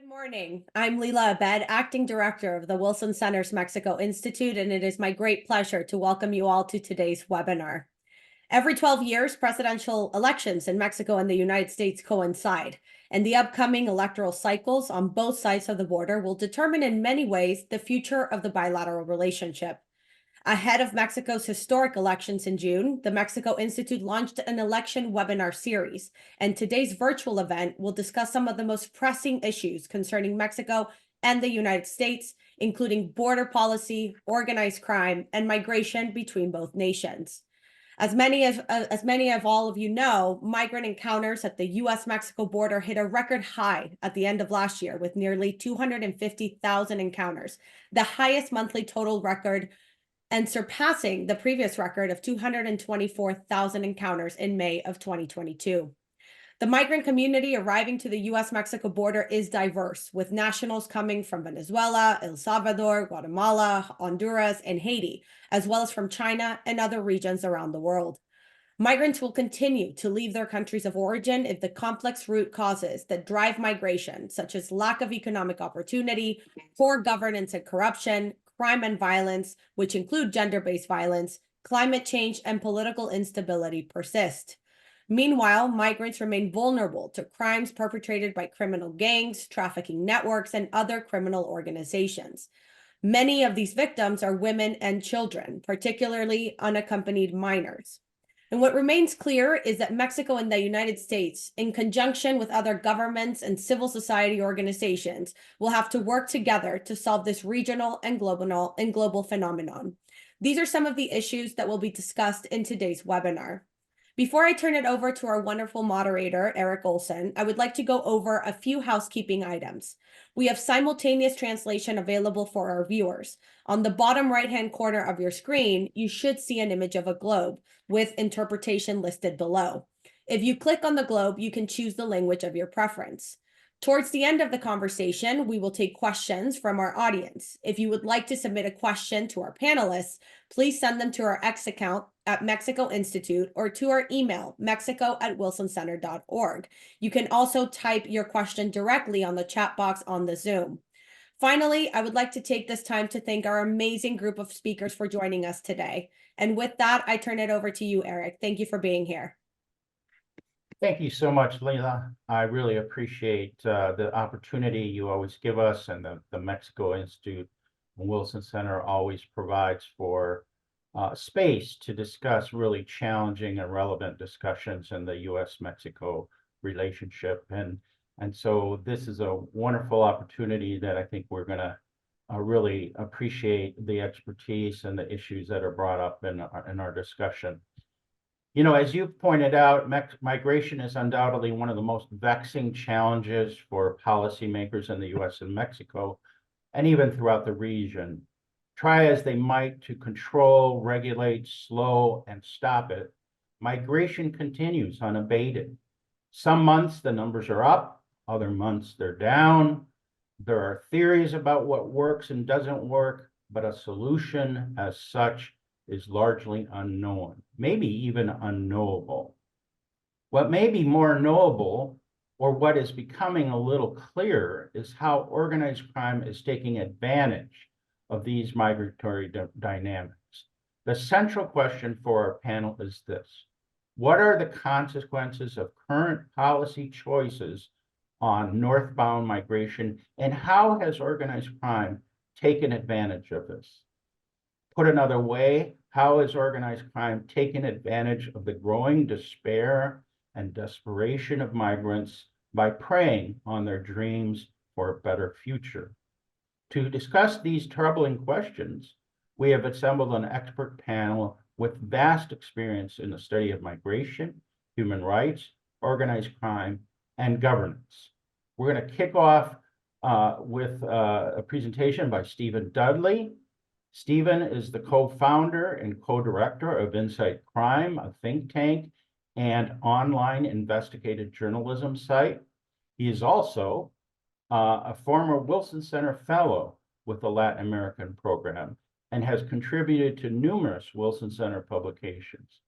Good morning. I'm Leila Abed, Acting Director of the Wilson Center's Mexico Institute, and it is my great pleasure to welcome you all to today's webinar. Every 12 years, presidential elections in Mexico and the United States coincide, and the upcoming electoral cycles on both sides of the border will determine in many ways the future of the bilateral relationship. Ahead of Mexico's historic elections in June, the Mexico Institute launched an election webinar series, and today's virtual event will discuss some of the most pressing issues concerning Mexico and the United States, including border policy, organized crime, and migration between both nations. As many of all of you know, migrant encounters at the U.S.-Mexico border hit a record high at the end of last year with nearly 250,000 encounters, the highest monthly total record and surpassing the previous record of 224,000 encounters in May of 2022. The migrant community arriving to the U.S.-Mexico border is diverse, with nationals coming from Venezuela, El Salvador, Guatemala, Honduras, and Haiti, as well as from China and other regions around the world. Migrants will continue to leave their countries of origin if the complex root causes that drive migration, such as lack of economic opportunity, poor governance and corruption, crime and violence, which include gender-based violence, climate change, and political instability persist. Meanwhile, migrants remain vulnerable to crimes perpetrated by criminal gangs, trafficking networks, and other criminal organizations. Many of these victims are women and children, particularly unaccompanied minors. And what remains clear is that Mexico and the United States, in conjunction with other governments and civil society organizations, will have to work together to solve this regional and global phenomenon. These are some of the issues that will be discussed in today's webinar. Before I turn it over to our wonderful moderator, Eric Olson, I would like to go over a few housekeeping items. We have simultaneous translation available for our viewers. On the bottom right-hand corner of your screen, you should see an image of a globe with interpretation listed below. If you click on the globe, you can choose the language of your preference. Towards the end of the conversation, we will take questions from our audience. If you would like to submit a question to our panelists, please send them to our X account at Mexico Institute or to our email, mexico@wilsoncenter.org. You can also type your question directly on the chat box on the Zoom. Finally, I would like to take this time to thank our amazing group of speakers for joining us today. And with that, I turn it over to you, Eric. Thank you for being here. Thank you so much, Leila. I really appreciate the opportunity you always give us, and the Mexico Institute and Wilson Center always provides for space to discuss really challenging and relevant discussions in the U.S.-Mexico relationship. And so this is a wonderful opportunity that I think we're going to really appreciate the expertise and the issues that are brought up in our discussion. You know, as you pointed out, migration is undoubtedly one of the most vexing challenges for policymakers in the U.S. and Mexico, and even throughout the region. Try as they might to control, regulate, slow, and stop it, migration continues unabated. Some months the numbers are up, other months they're down. There are theories about what works and doesn't work, but a solution as such is largely unknown, maybe even unknowable. What may be more knowable, or what is becoming a little clearer, is how organized crime is taking advantage of these migratory dynamics. The central question for our panel is this: what are the consequences of current policy choices on northbound migration, and how has organized crime taken advantage of this? Put another way, how has organized crime taken advantage of the growing despair and desperation of migrants by preying on their dreams for a better future? To discuss these troubling questions, we have assembled an expert panel with vast experience in the study of migration, human rights, organized crime, and governance. We're going to kick off with a presentation by Stephen Dudley. Stephen is the co-founder and co-director of Insight Crime, a think tank and online investigative journalism site. He is also a former Wilson Center Fellow with the Latin American program and has contributed to numerous Wilson Center publications.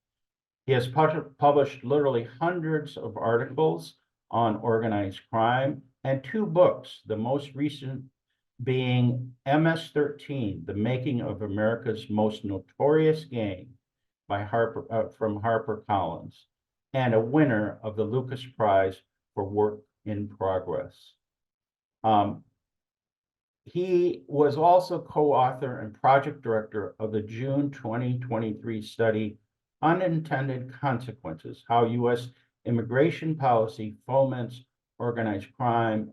He has published literally hundreds of articles on organized crime, and 2 books, the most recent being MS-13, The Making of America's Most Notorious Gang by from HarperCollins, and a winner of the Lucas Prize for Work in Progress. He was also co-author and project director of the June 2023 study, Unintended Consequences, How U.S. Immigration Policy Foments Organized Crime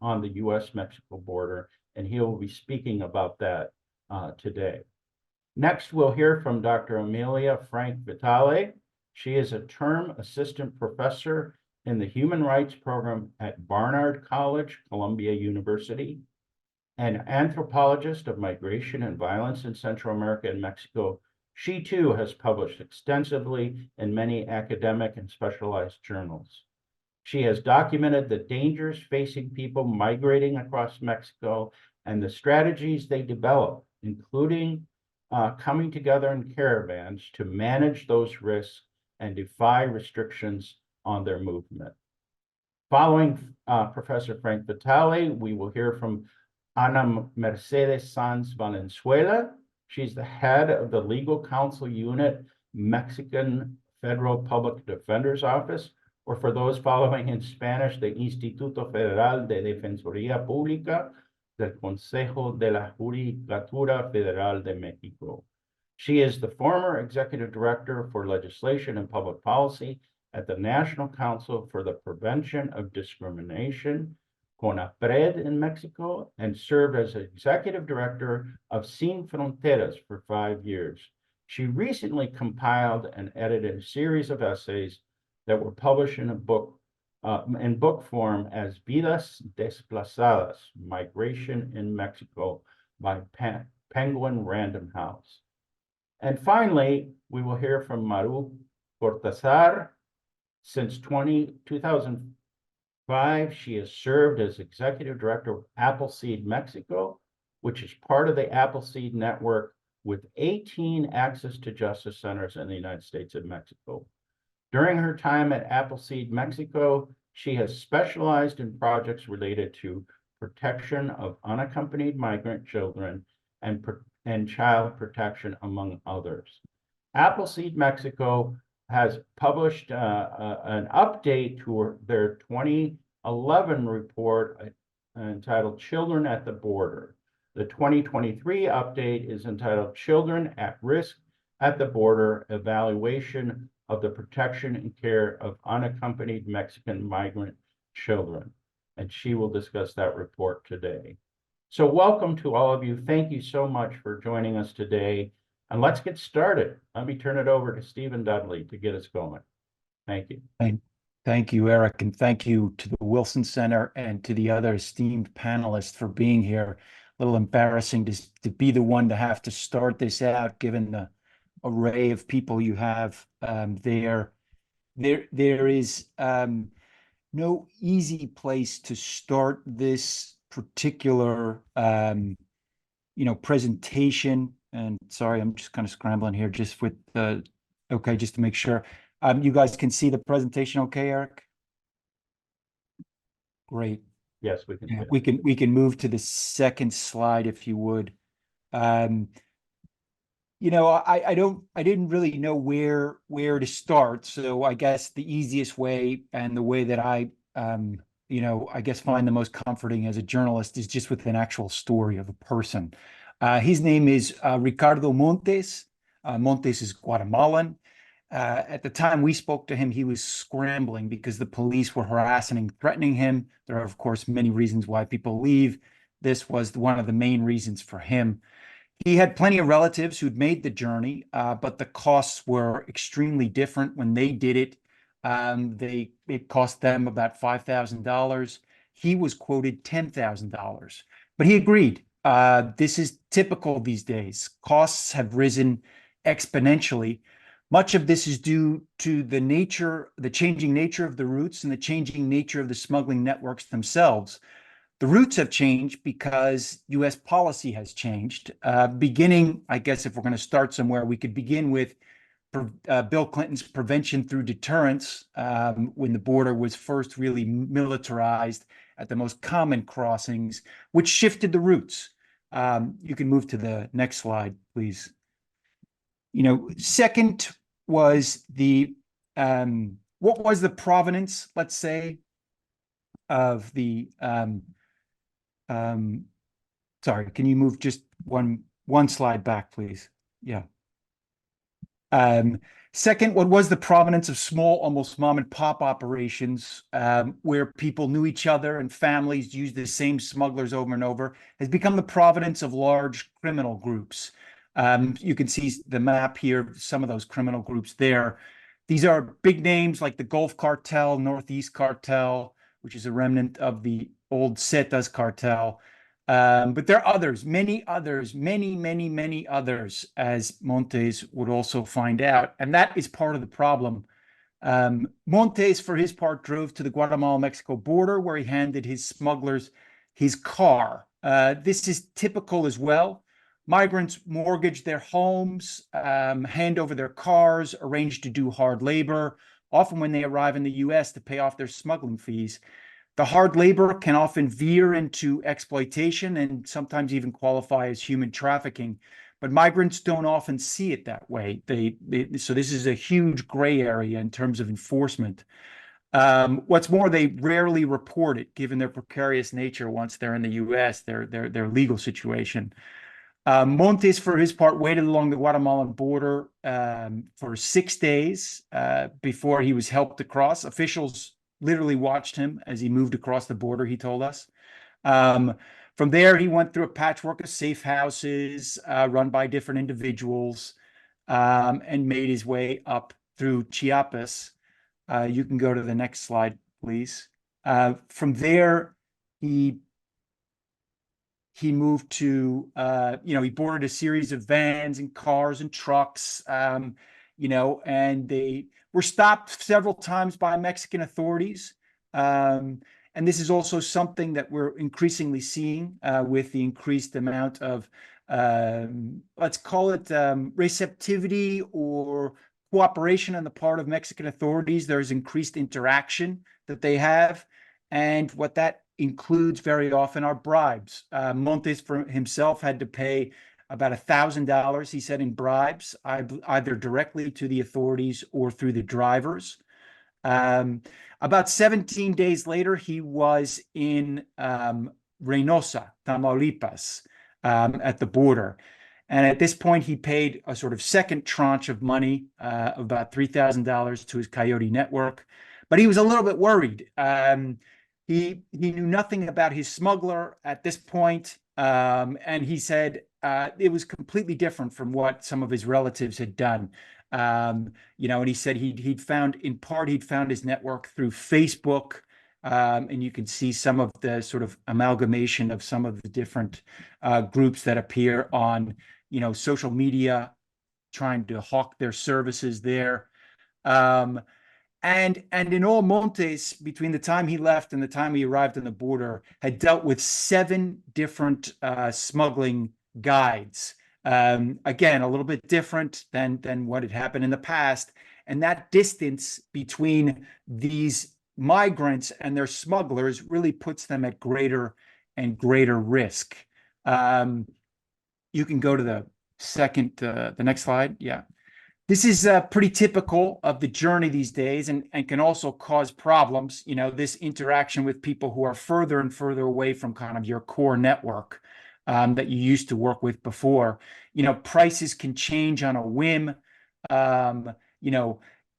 on the U.S.-Mexico border, and he will be speaking about that today. Next, we'll hear from Dr. Amelia Frank Vitale. She is a term assistant professor in the Human Rights Program at Barnard College, Columbia University, an anthropologist of migration and violence in Central America and Mexico. She too has published extensively in many academic and specialized journals. She has documented the dangers facing people migrating across Mexico and the strategies they develop, including coming together in caravans to manage those risks and defy restrictions on their movement. Following Professor Frank Vitale, we will hear from Ana Mercedes Sanz Valenzuela. She's the head of the Legal Counsel Unit, Mexican Federal Public Defender's Office, or for those following in Spanish, the Instituto Federal de Defensoría Pública del Consejo de la Judicatura Federal de México. She is the former executive director for legislation and public policy at the National Council for the Prevention of Discrimination, CONAPRED in Mexico, and served as executive director of Sin Fronteras for 5 years. She recently compiled and edited a series of essays that were published in book form as Vidas Desplazadas, Migration in Mexico by Penguin Random House. And finally, we will hear from Maru Cortázar. Since 2005, she has served as executive director of Appleseed Mexico, which is part of the Appleseed Network with 18 access to justice centers in the United States and Mexico. During her time at Appleseed Mexico, she has specialized in projects related to protection of unaccompanied migrant children and child protection, among others. Appleseed Mexico has published an update to their 2011 report entitled Children at the Border. The 2023 update is entitled Children at Risk at the Border, Evaluation of the Protection and Care of Unaccompanied Mexican Migrant Children. And she will discuss that report today. So welcome to all of you. Thank you so much for joining us today. And let's get started. Let me turn it over to Stephen Dudley to get us going. Thank you. Thank you, Eric, and thank you to the Wilson Center and to the other esteemed panelists for being here. A little embarrassing to be the one to have to start this out, given the array of people you have there. There is no easy place to start this particular presentation. And sorry, I'm just kind of scrambling here just with okay, just to make sure. You guys can see the presentation okay, Eric? Great. Yes, we can. Yeah, we can move to the second slide if you would. I didn't really know where to start, so I guess the easiest way and the way that I guess find the most comforting as a journalist is just with an actual story of a person. His name is Ricardo Montes. Montes is Guatemalan. At the time we spoke to him, he was scrambling because the police were harassing and threatening him. There are, of course, many reasons why people leave. This was one of the main reasons for him. He had plenty of relatives who'd made the journey, but the costs were extremely different when they did it. It cost them about $5,000. He was quoted $10,000, but he agreed. This is typical these days. Costs have risen exponentially. Much of this is due to the changing nature of the routes and the changing nature of the smuggling networks themselves. The routes have changed because U.S. policy has changed. Beginning, I guess if we're going to start somewhere, we could begin with Bill Clinton's prevention through deterrence, when the border was first really militarized at the most common crossings, which shifted the routes. You can move to the next slide, please. Second was what was the provenance, let's say, of the sorry, can you move just one slide back, please? Yeah. Second, what was the provenance of small, almost mom and pop operations, where people knew each other and families used the same smugglers over and over, has become the provenance of large criminal groups. You can see the map here, some of those criminal groups there. These are big names like the Gulf Cartel, Northeast Cartel, which is a remnant of the old Zetas cartel. But there are others, many others, many others, as Montes would also find out. And that is part of the problem. Montes, for his part, drove to the Guatemala-Mexico border, where he handed his smugglers his car. This is typical as well. Migrants mortgage their homes, hand over their cars, arrange to do hard labor, often when they arrive in the US to pay off their smuggling fees. The hard labor can often veer into exploitation and sometimes even qualify as human trafficking, but migrants don't often see it that way. So this is a huge gray area in terms of enforcement. What's more, they rarely report it, given their precarious nature once they're in the US, their legal situation. Montes, for his part, waited along the Guatemalan border for 6 days before he was helped across. Officials literally watched him as he moved across the border, he told us. From there, he went through a patchwork of safe houses run by different individuals, and made his way up through Chiapas. You can go to the next slide, please. From there, he moved to, he boarded a series of vans and cars and trucks, and they were stopped several times by Mexican authorities. And this is also something that we're increasingly seeing with the increased amount of, let's call it receptivity or cooperation on the part of Mexican authorities. There's increased interaction that they have. And what that includes very often are bribes. Montes for himself had to pay about $1,000, he said, in bribes, either directly to the authorities or through the drivers. About 17 days later, he was in Reynosa, Tamaulipas, at the border. And at this point, he paid a sort of second tranche of money, of about $3,000 to his Coyote network. But he was a little bit worried. He knew nothing about his smuggler at this point, and he said it was completely different from what some of his relatives had done. And he said he'd found his network through Facebook, and you can see some of the sort of amalgamation of some of the different groups that appear on social media, trying to hawk their services there. And in all, Montes, between the time he left and the time he arrived on the border, had dealt with 7 different smuggling guides. Again, a little bit different than what had happened in the past. And that distance between these migrants and their smugglers really puts them at greater and greater risk. You can go to the next slide. Yeah. This is pretty typical of the journey these days, and can also cause problems. This interaction with people who are further and further away from kind of your core network that you used to work with before. Prices can change on a whim.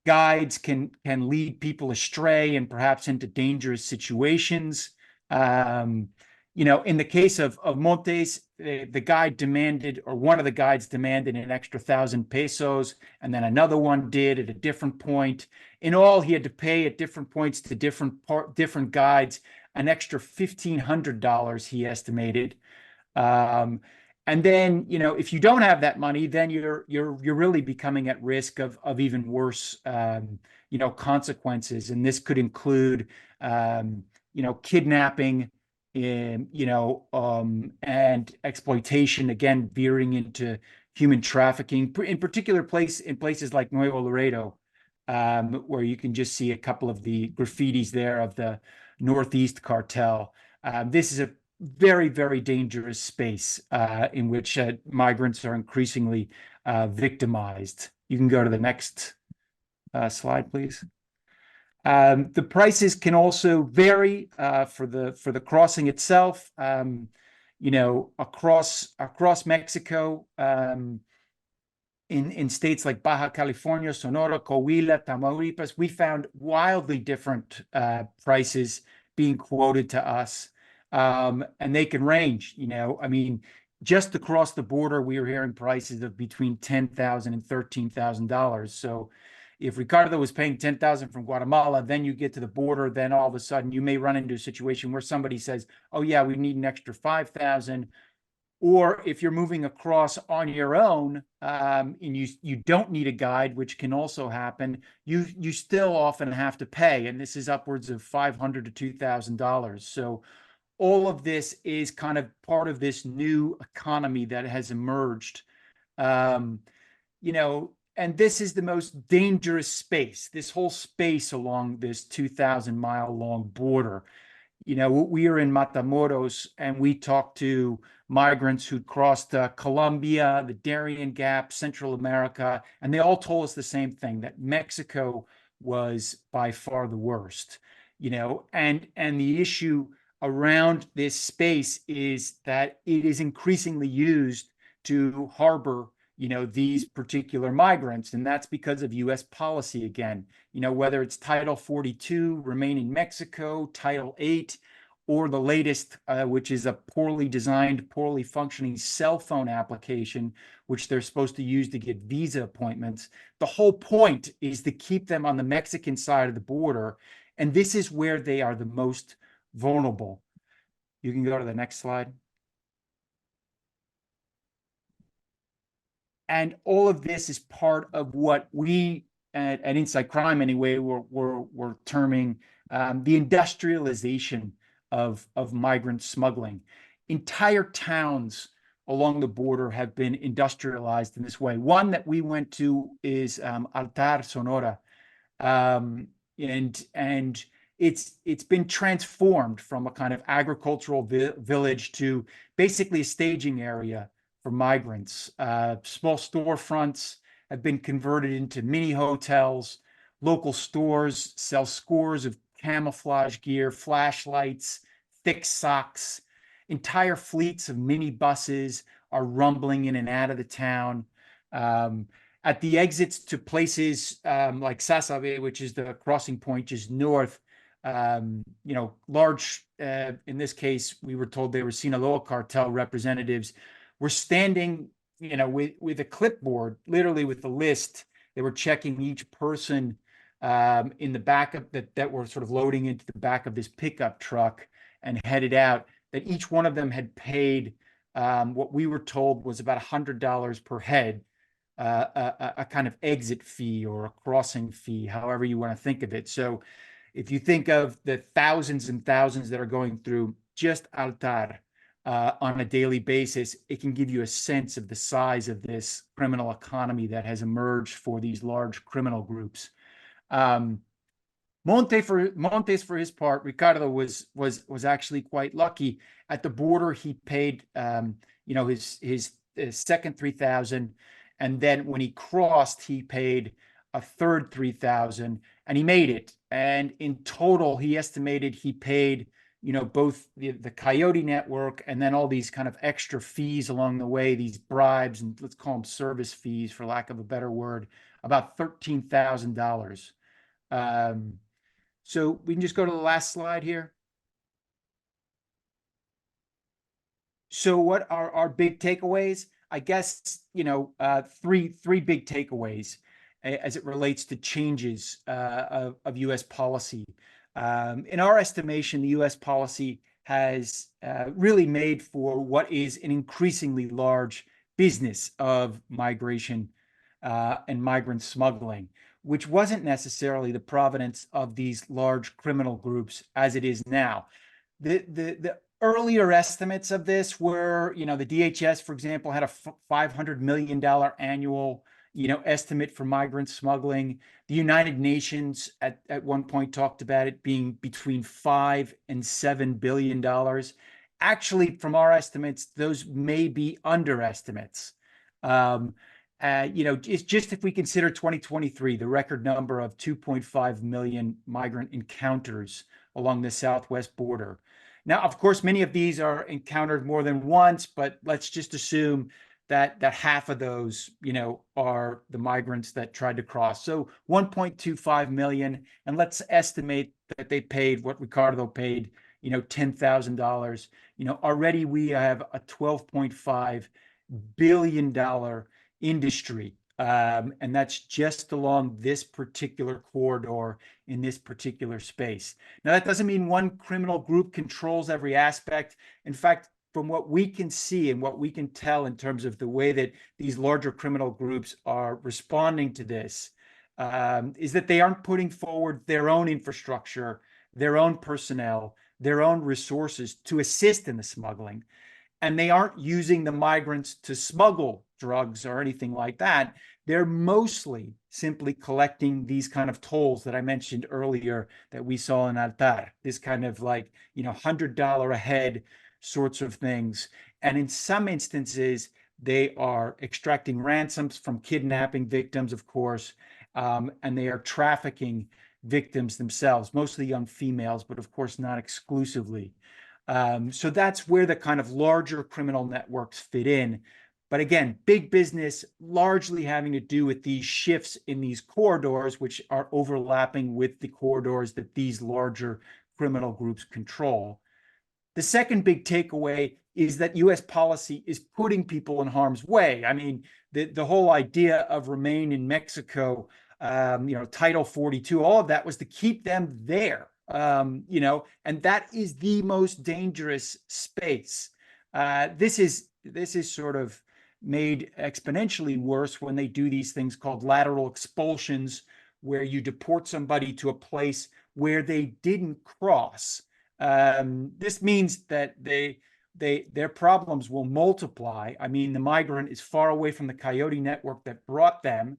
Guides can lead people astray and perhaps into dangerous situations. In the case of Montes, the guide demanded, or one of the guides demanded, an extra 1,000 pesos, and then another one did at a different point. In all, he had to pay at different points to different guides an extra $1,500, he estimated. And then, if you don't have that money, then you're really becoming at risk of even worse, consequences. And this could include, kidnapping, and exploitation, again, veering into human trafficking, in particular in places like Nuevo Laredo, where you can just see a couple of the graffitis there of the Northeast cartel. This is a very, very dangerous space in which migrants are increasingly victimized. You can go to the next slide, please. The prices can also vary for the crossing itself. Across Mexico, in states like Baja California, Sonora, Coahuila, Tamaulipas, we found wildly different prices being quoted to us, and they can range. I mean, just across the border, we were hearing prices of between $10,000 and $13,000. So if Ricardo was paying $10,000 from Guatemala, then you get to the border, then all of a sudden you may run into a situation where somebody says, oh yeah, we need an extra $5,000. Or if you're moving across on your own, and you don't need a guide, which can also happen, you still often have to pay, and this is upwards of $500 to $2,000. So all of this is kind of part of this new economy that has emerged. And this is the most dangerous space, this whole space along this 2,000-mile long border. We are in Matamoros, and we talked to migrants who'd crossed Colombia, the Darien Gap, Central America, and they all told us the same thing, that Mexico was by far the worst. And the issue around this space is that it is increasingly used to harbor these particular migrants, and that's because of U.S. policy again. Whether it's Title 42, Remain in Mexico, Title 8, or the latest, which is a poorly designed, poorly functioning cell phone application, which they're supposed to use to get visa appointments. The whole point is to keep them on the Mexican side of the border, and this is where they are the most vulnerable. You can go to the next slide. And all of this is part of what we at Inside Crime anyway, we're terming the industrialization of migrant smuggling. Entire towns along the border have been industrialized in this way. One that we went to is Altar, Sonora, and it's been transformed from a kind of agricultural village to basically a staging area for migrants. Small storefronts have been converted into mini hotels. Local stores sell scores of camouflage gear, flashlights, thick socks. Entire fleets of mini buses are rumbling in and out of the town. At the exits to places like Sasabe, which is the crossing point just north, large, in this case, we were told they were Sinaloa cartel representatives, were standing, with a clipboard, literally with the list. They were checking each person in the back of that were sort of loading into the back of this pickup truck and headed out, that each one of them had paid what we were told was about $100 per head, a kind of exit fee or a crossing fee, however you want to think of it. So if you think of the thousands and thousands that are going through just Altar on a daily basis, it can give you a sense of the size of this criminal economy that has emerged for these large criminal groups. Montes, for his part, Ricardo was actually quite lucky. At the border, he paid his second $3,000, and then when he crossed, he paid a third $3,000, and he made it. And in total, he estimated he paid both the Coyote network and then all these kind of extra fees along the way, these bribes, and let's call them service fees for lack of a better word, about $13,000. So we can just go to the last slide here. So what are our big takeaways? I guess, three big takeaways as it relates to changes of U.S. policy. In our estimation, the U.S. policy has really made for what is an increasingly large business of migration and migrant smuggling, which wasn't necessarily the provenance of these large criminal groups as it is now. The earlier estimates of this were, you know, the DHS, for example, had a $500 million annual, you know, estimate for migrant smuggling. The United Nations at one point talked about it being between $5 and $7 billion. Actually, from our estimates, those may be underestimates. You know, it's just if we consider 2023, the record number of 2.5 million migrant encounters along the southwest border. Now, of course, many of these are encountered more than once, but let's just assume that half of those, you know, are the migrants that tried to cross. So 1.25 million, and let's estimate that they paid what Ricardo paid, you know, $10,000. You know, already we have a $12.5 billion industry. And that's just along this particular corridor in this particular space. Now, that doesn't mean one criminal group controls every aspect. In fact, from what we can see and what we can tell in terms of the way that these larger criminal groups are responding to this, is that they aren't putting forward their own infrastructure, their own personnel, their own resources to assist in the smuggling. And they aren't using the migrants to smuggle drugs or anything like that. They're mostly simply collecting these kind of tolls that I mentioned earlier that we saw in Altar, this kind of like, you know, $100 a head sorts of things. And in some instances, they are extracting ransoms from kidnapping victims, of course, and they are trafficking victims themselves, mostly young females, but of course not exclusively. So that's where the kind of larger criminal networks fit in. But again, big business largely having to do with these shifts in these corridors, which are overlapping with the corridors that these larger criminal groups control. The second big takeaway is that US policy is putting people in harm's way. I mean, the whole idea of remain in Mexico, you know, Title 42, all of that was to keep them there. You know, and that is the most dangerous space. This is sort of made exponentially worse when they do these things called lateral expulsions, where you deport somebody to a place where they didn't cross. This means that their problems will multiply. I mean, the migrant is far away from the coyote network that brought them.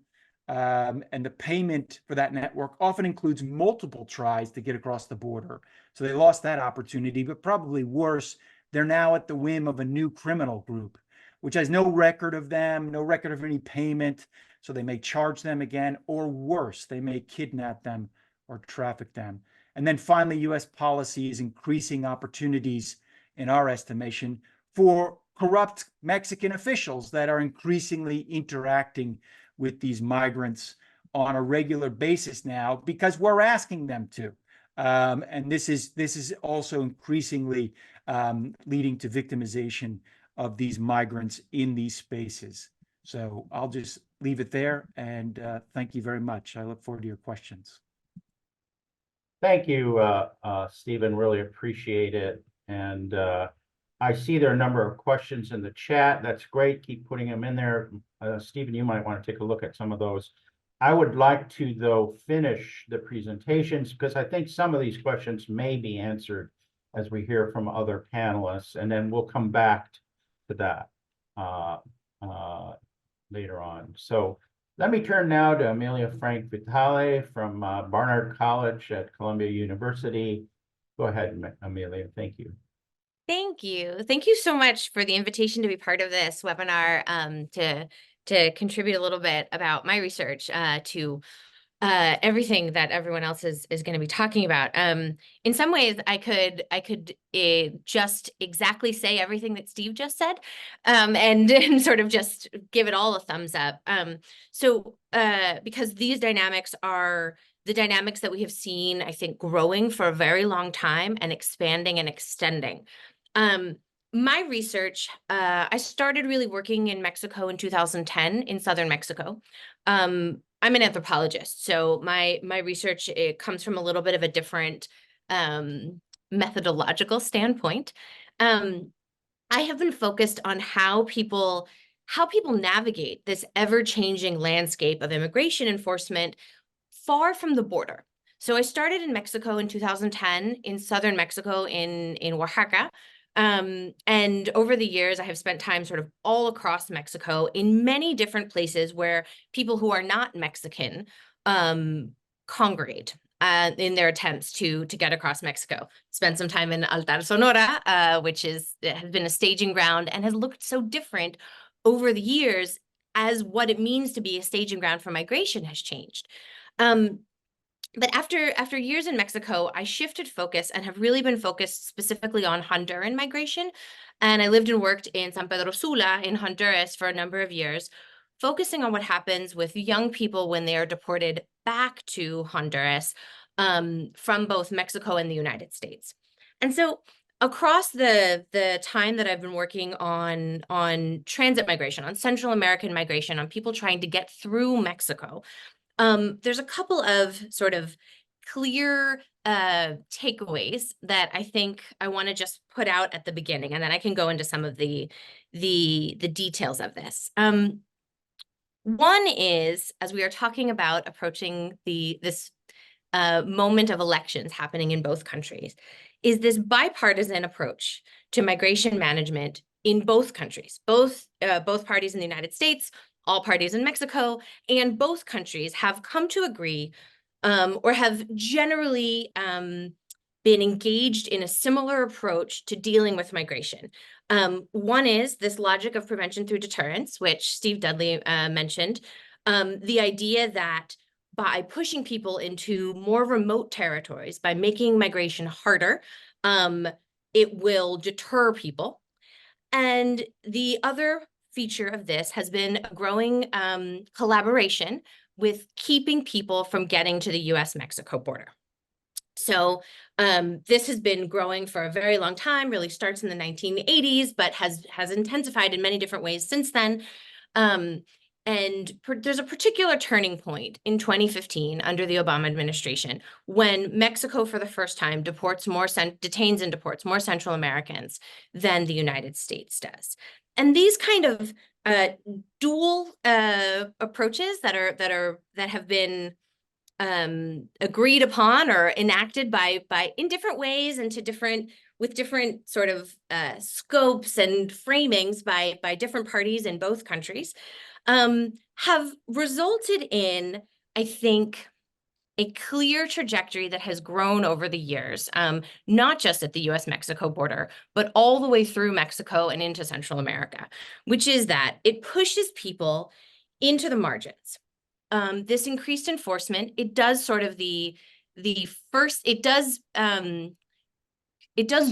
And the payment for that network often includes multiple tries to get across the border. So they lost that opportunity, but probably worse, they're now at the whim of a new criminal group, which has no record of them, no record of any payment. So they may charge them again, or worse, they may kidnap them or traffic them. And then finally, US policy is increasing opportunities, in our estimation, for corrupt Mexican officials that are increasingly interacting with these migrants on a regular basis now because we're asking them to. And this is also increasingly leading to victimization of these migrants in these spaces. So I'll just leave it there, and thank you very much. I look forward to your questions. Thank you, Stephen. Really appreciate it. And I see there are a number of questions in the chat. That's great. Keep putting them in there. Stephen, you might want to take a look at some of those. I would like to, though, finish the presentations because I think some of these questions may be answered as we hear from other panelists, and then we'll come back to that later on. So let me turn now to Amelia Frank Vitale from Barnard College at Columbia University. Go ahead, Amelia. Thank you. Thank you. Thank you so much for the invitation to be part of this webinar, to contribute a little bit about my research to everything that everyone else is going to be talking about. In some ways, I could just exactly say everything that Steve just said, and sort of just give it all a thumbs up. Because these dynamics are the dynamics that we have seen, I think, growing for a very long time and expanding and extending. My research, I started really working in Mexico in 2010 in southern Mexico. I'm an anthropologist, so my research, it comes from a little bit of a different methodological standpoint. I have been focused on how people navigate this ever-changing landscape of immigration enforcement far from the border. So I started in Mexico in 2010 in southern Mexico in Oaxaca. And over the years, I have spent time sort of all across Mexico in many different places where people who are not Mexican congregate in their attempts to get across Mexico. Spent some time in Altar Sonora, which has been a staging ground and has looked so different over the years as what it means to be a staging ground for migration has changed. But after years in Mexico, I shifted focus and have really been focused specifically on Honduran migration. And I lived and worked in San Pedro Sula in Honduras for a number of years, focusing on what happens with young people when they are deported back to Honduras from both Mexico and the United States. And so across the time that I've been working on transit migration, on Central American migration, on people trying to get through Mexico, there's a couple of sort of clear takeaways that I think I want to just put out at the beginning, and then I can go into some of the details of this. One is, as we are talking about approaching this moment of elections happening in both countries, is this bipartisan approach to migration management in both countries, both parties in the United States, all parties in Mexico, and both countries have come to agree or have generally been engaged in a similar approach to dealing with migration. One is this logic of prevention through deterrence, which Steve Dudley mentioned, the idea that by pushing people into more remote territories, by making migration harder, it will deter people. And the other feature of this has been a growing collaboration with keeping people from getting to the US-Mexico border. So this has been growing for a very long time, really starts in the 1980s, but has intensified in many different ways since then. There's a particular turning point in 2015 under the Obama administration when Mexico for the first time detains and deports more Central Americans than the United States does. And these kind of dual approaches that have been agreed upon or enacted by in different ways and with different sort of scopes and framings by different parties in both countries, have resulted in, I think, a clear trajectory that has grown over the years, not just at the US-Mexico border, but all the way through Mexico and into Central America, which is that it pushes people into the margins. This increased enforcement, it does sort of it does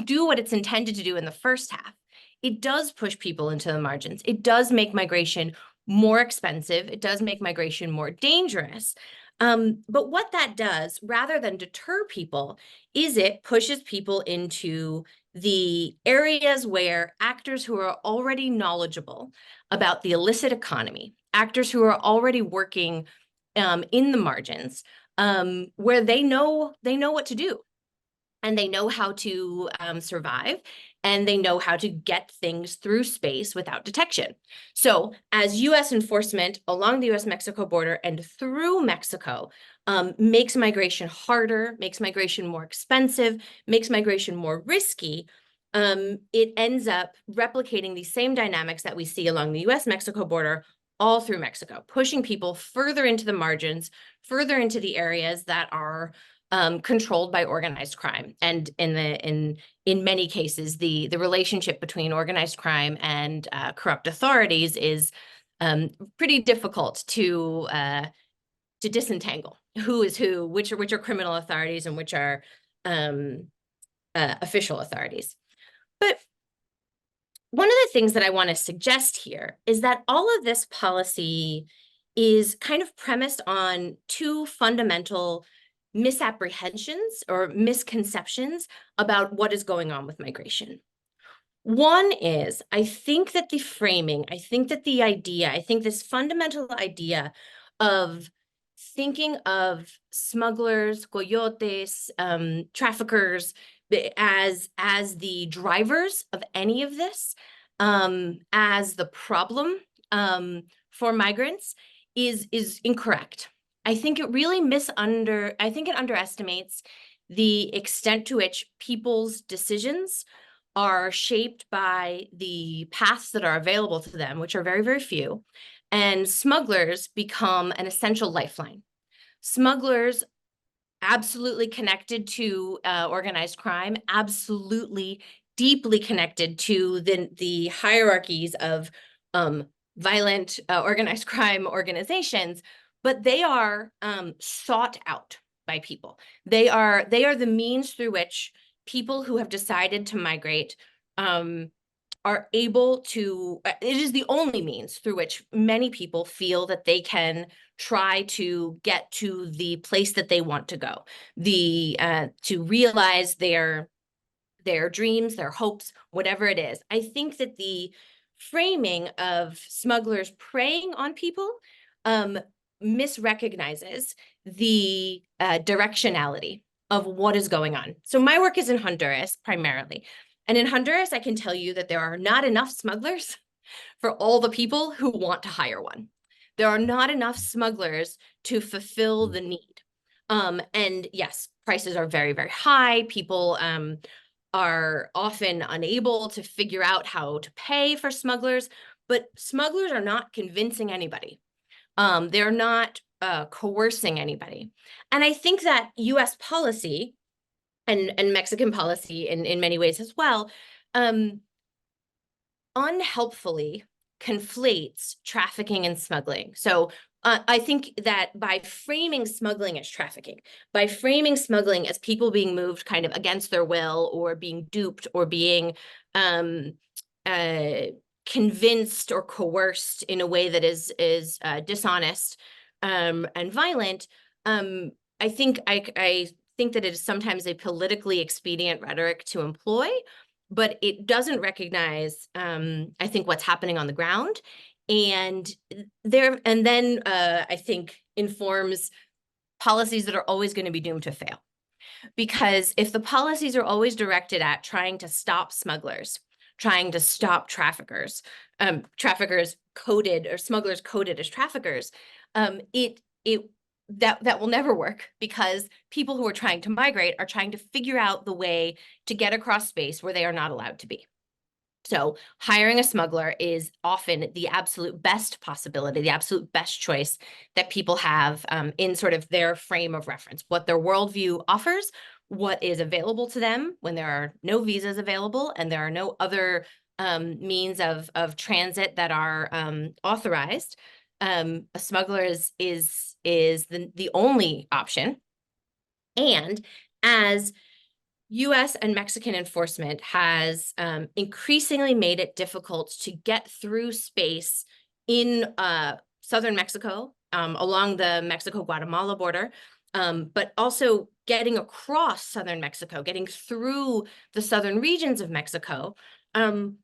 do what it's intended to do in the first half. It does push people into the margins. It does make migration more expensive. It does make migration more dangerous. But what that does, rather than deter people, is it pushes people into the areas where actors who are already knowledgeable about the illicit economy, actors who are already working in the margins, where they know what to do. And they know how to survive, and they know how to get things through space without detection. So as US enforcement along the US-Mexico border and through Mexico makes migration harder, makes migration more expensive, makes migration more risky, it ends up replicating these same dynamics that we see along the US-Mexico border all through Mexico, pushing people further into the margins, further into the areas that are controlled by organized crime. And in many cases, the relationship between organized crime and corrupt authorities is pretty difficult to disentangle. Who is who, which are criminal authorities and which are official authorities. But one of the things that I want to suggest here is that all of this policy is kind of premised on two fundamental misapprehensions or misconceptions about what is going on with migration. One is, I think that the framing, I think that the idea, I think this fundamental idea of thinking of smugglers, coyotes, traffickers as the drivers of any of this, as the problem for migrants is incorrect. I think it really underestimates the extent to which people's decisions are shaped by the paths that are available to them, which are very, very few, and smugglers become an essential lifeline. Smugglers absolutely connected to organized crime, absolutely deeply connected to the hierarchies of violent organized crime organizations, but they are sought out by people. They are the means through which people who have decided to migrate are able to, it is the only means through which many people feel that they can try to get to the place that they want to go, to realize their dreams, their hopes, whatever it is. I think that the framing of smugglers preying on people misrecognizes the directionality of what is going on. So my work is in Honduras primarily. And in Honduras, I can tell you that there are not enough smugglers for all the people who want to hire one. There are not enough smugglers to fulfill the need. And yes, prices are very, very high. People are often unable to figure out how to pay for smugglers, but smugglers are not convincing anybody. They're not coercing anybody. And I think that US policy and Mexican policy in many ways as well, unhelpfully conflates trafficking and smuggling. So I think that by framing smuggling as trafficking, by framing smuggling as people being moved kind of against their will or being duped or being convinced or coerced in a way that is dishonest and violent, I think that it is sometimes a politically expedient rhetoric to employ, but it doesn't recognize, I think, what's happening on the ground, and then I think informs policies that are always going to be doomed to fail. Because if the policies are always directed at trying to stop smugglers, trying to stop traffickers, traffickers coded or smugglers coded as traffickers, that will never work, because people who are trying to migrate are trying to figure out the way to get across space where they are not allowed to be. So hiring a smuggler is often the absolute best possibility, the absolute best choice that people have in sort of their frame of reference, what their worldview offers, what is available to them when there are no visas available and there are no other means of transit that are authorized. A smuggler is the only option. And as US and Mexican enforcement has increasingly made it difficult to get through space in southern Mexico, along the Mexico-Guatemala border, but also getting across southern Mexico, getting through the southern regions of Mexico,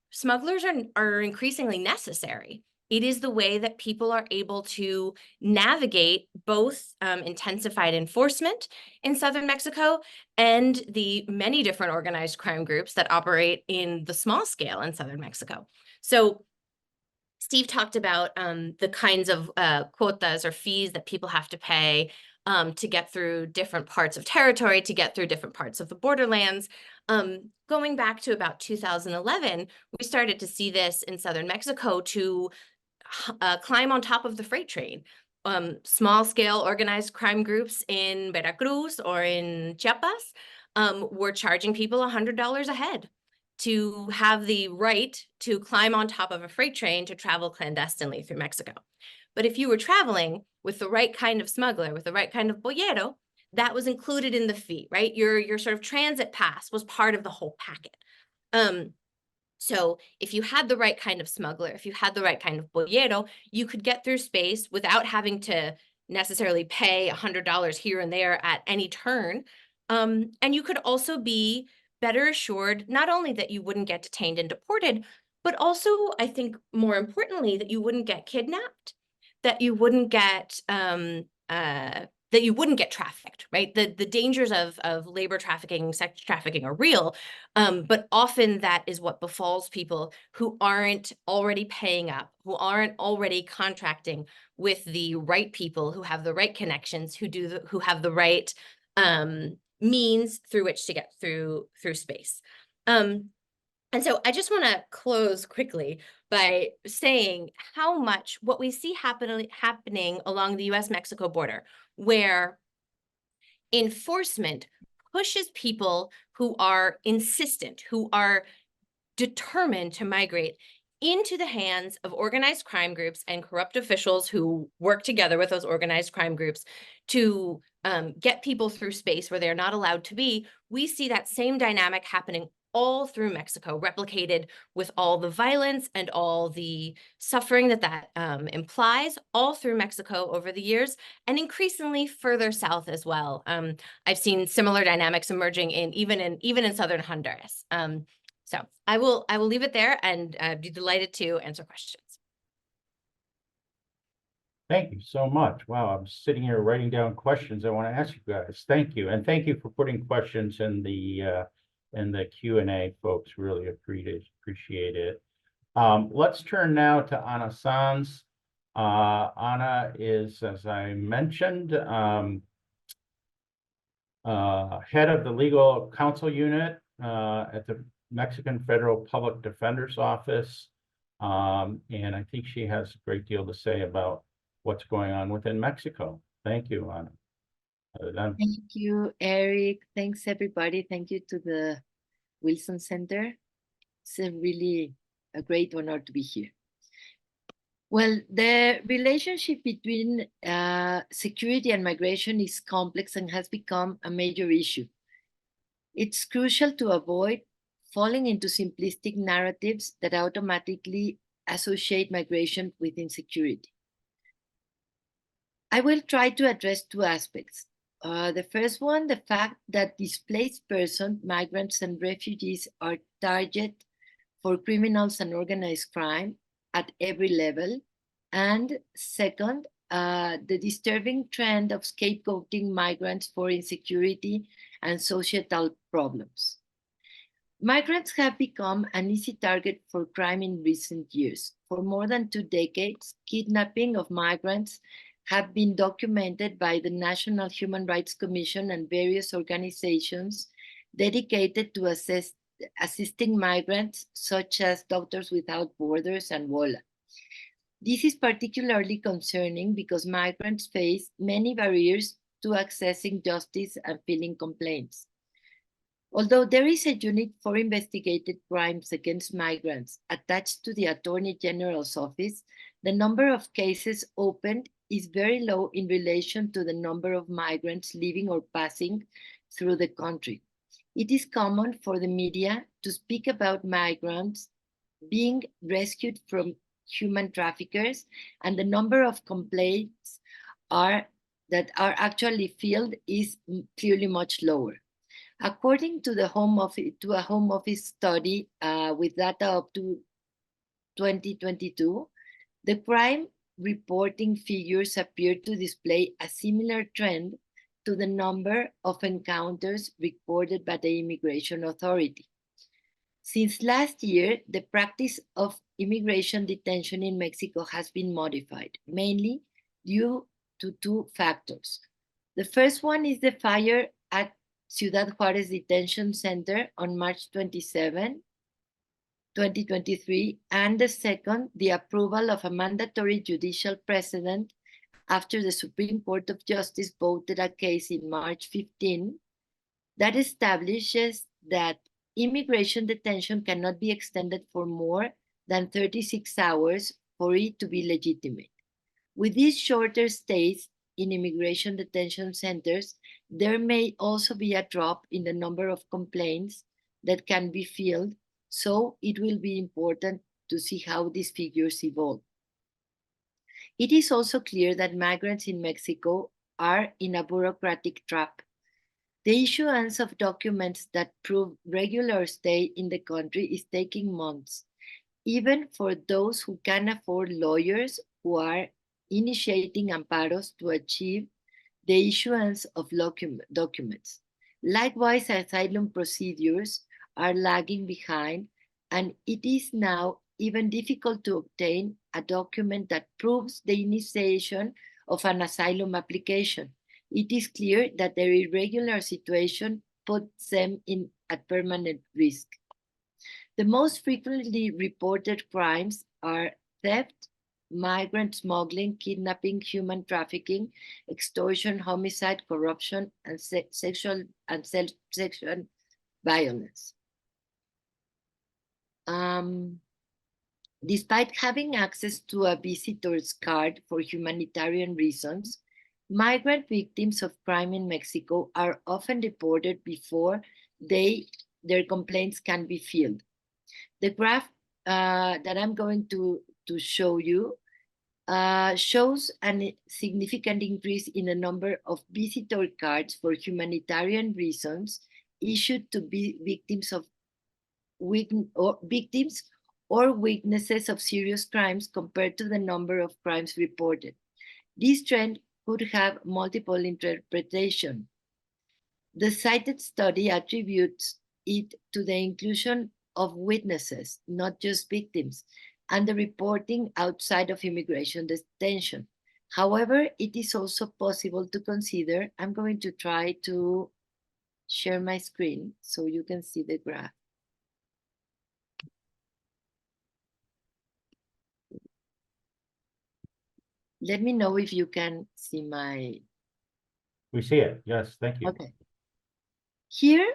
smugglers are increasingly necessary. It is the way that people are able to navigate both intensified enforcement in southern Mexico and the many different organized crime groups that operate in the small scale in southern Mexico. So Steve talked about the kinds of quotas or fees that people have to pay to get through different parts of territory, to get through different parts of the borderlands. Going back to about 2011, we started to see this in southern Mexico to climb on top of the freight train. Small-scale organized crime groups in Veracruz or in Chiapas were charging people $100 a head to have the right to climb on top of a freight train to travel clandestinely through Mexico. But if you were traveling with the right kind of smuggler, with the right kind of boyero, that was included in the fee, right? Your sort of transit pass was part of the whole packet. So if you had the right kind of smuggler, if you had the right kind of boyero, you could get through space without having to necessarily pay $100 here and there at any turn. And you could also be better assured, not only that you wouldn't get detained and deported, but also, I think more importantly, that you wouldn't get kidnapped, that you wouldn't get trafficked, right? The dangers of labor trafficking, sex trafficking are real, but often that is what befalls people who aren't already paying up, who aren't already contracting with the right people, who have the right connections, who have the right means through which to get through space. And so I just want to close quickly by saying how much what we see happening along the US-Mexico border, where enforcement pushes people who are insistent, who are determined to migrate, into the hands of organized crime groups and corrupt officials who work together with those organized crime groups to get people through space where they're not allowed to be. We see that same dynamic happening all through Mexico, replicated with all the violence and all the suffering that implies all through Mexico over the years, and increasingly further south as well. I've seen similar dynamics emerging even in southern Honduras. So I will leave it there and be delighted to answer questions. Thank you so much. Wow, I'm sitting here writing down questions I want to ask you guys. Thank you. And thank you for putting questions in the Q&A, folks. Really appreciate it. Let's turn now to Ana Sanz. Ana is, as I mentioned, head of the legal counsel unit at the Mexican Federal Public Defender's Office. And I think she has a great deal to say about what's going on within Mexico. Thank you, Ana. Thank you, Eric. Thanks, everybody. Thank you to the Wilson Center. It's really a great honor to be here. Well, the relationship between security and migration is complex and has become a major issue. It's crucial to avoid falling into simplistic narratives that automatically associate migration with insecurity. I will try to address two aspects. The first one, the fact that displaced persons, migrants, and refugees are target for criminals and organized crime at every level. And second, the disturbing trend of scapegoating migrants for insecurity and societal problems. Migrants have become an easy target for crime in recent years. For more than 2 decades, kidnapping of migrants have been documented by the National Human Rights Commission and various organizations dedicated to assisting migrants, such as Doctors Without Borders and WOLA. This is particularly concerning because migrants face many barriers to accessing justice and filing complaints. Although there is a unit for investigated crimes against migrants attached to the Attorney General's office, the number of cases opened is very low in relation to the number of migrants living or passing through the country. It is common for the media to speak about migrants being rescued from human traffickers, and the number of complaints that are actually filed is clearly much lower. According to a Home Office study with data up to 2022, the crime reporting figures appear to display a similar trend to the number of encounters recorded by the Immigration Authority. Since last year, the practice of immigration detention in Mexico has been modified, mainly due to 2 factors. The first one is the fire at Ciudad Juárez Detention Center on March 27, 2023, and the second, the approval of a mandatory judicial precedent after the Supreme Court of Justice voted a case in March 15 that establishes that immigration detention cannot be extended for more than 36 hours for it to be legitimate. With these shorter stays in immigration detention centers, there may also be a drop in the number of complaints that can be filed, so it will be important to see how these figures evolve. It is also clear that migrants in Mexico are in a bureaucratic trap. The issuance of documents that prove regular stay in the country is taking months, even for those who can afford lawyers who are initiating amparos to achieve the issuance of documents. Likewise, asylum procedures are lagging behind, and it is now even difficult to obtain a document that proves the initiation of an asylum application. It is clear that their irregular situation puts them at permanent risk. The most frequently reported crimes are theft, migrant smuggling, kidnapping, human trafficking, extortion, homicide, corruption, and sexual violence. Despite having access to a visitor's card for humanitarian reasons, migrant victims of crime in Mexico are often deported before their complaints can be filed. The graph that I'm going to show you shows a significant increase in the number of visitor cards for humanitarian reasons issued to victims or witnesses of serious crimes compared to the number of crimes reported. This trend could have multiple interpretations. The cited study attributes it to the inclusion of witnesses, not just victims, and the reporting outside of immigration detention. However, it is also possible to consider, I'm going to try to share my screen so you can see the graph. Let me know if you can see my... We see it. Yes, thank you. Okay. Here,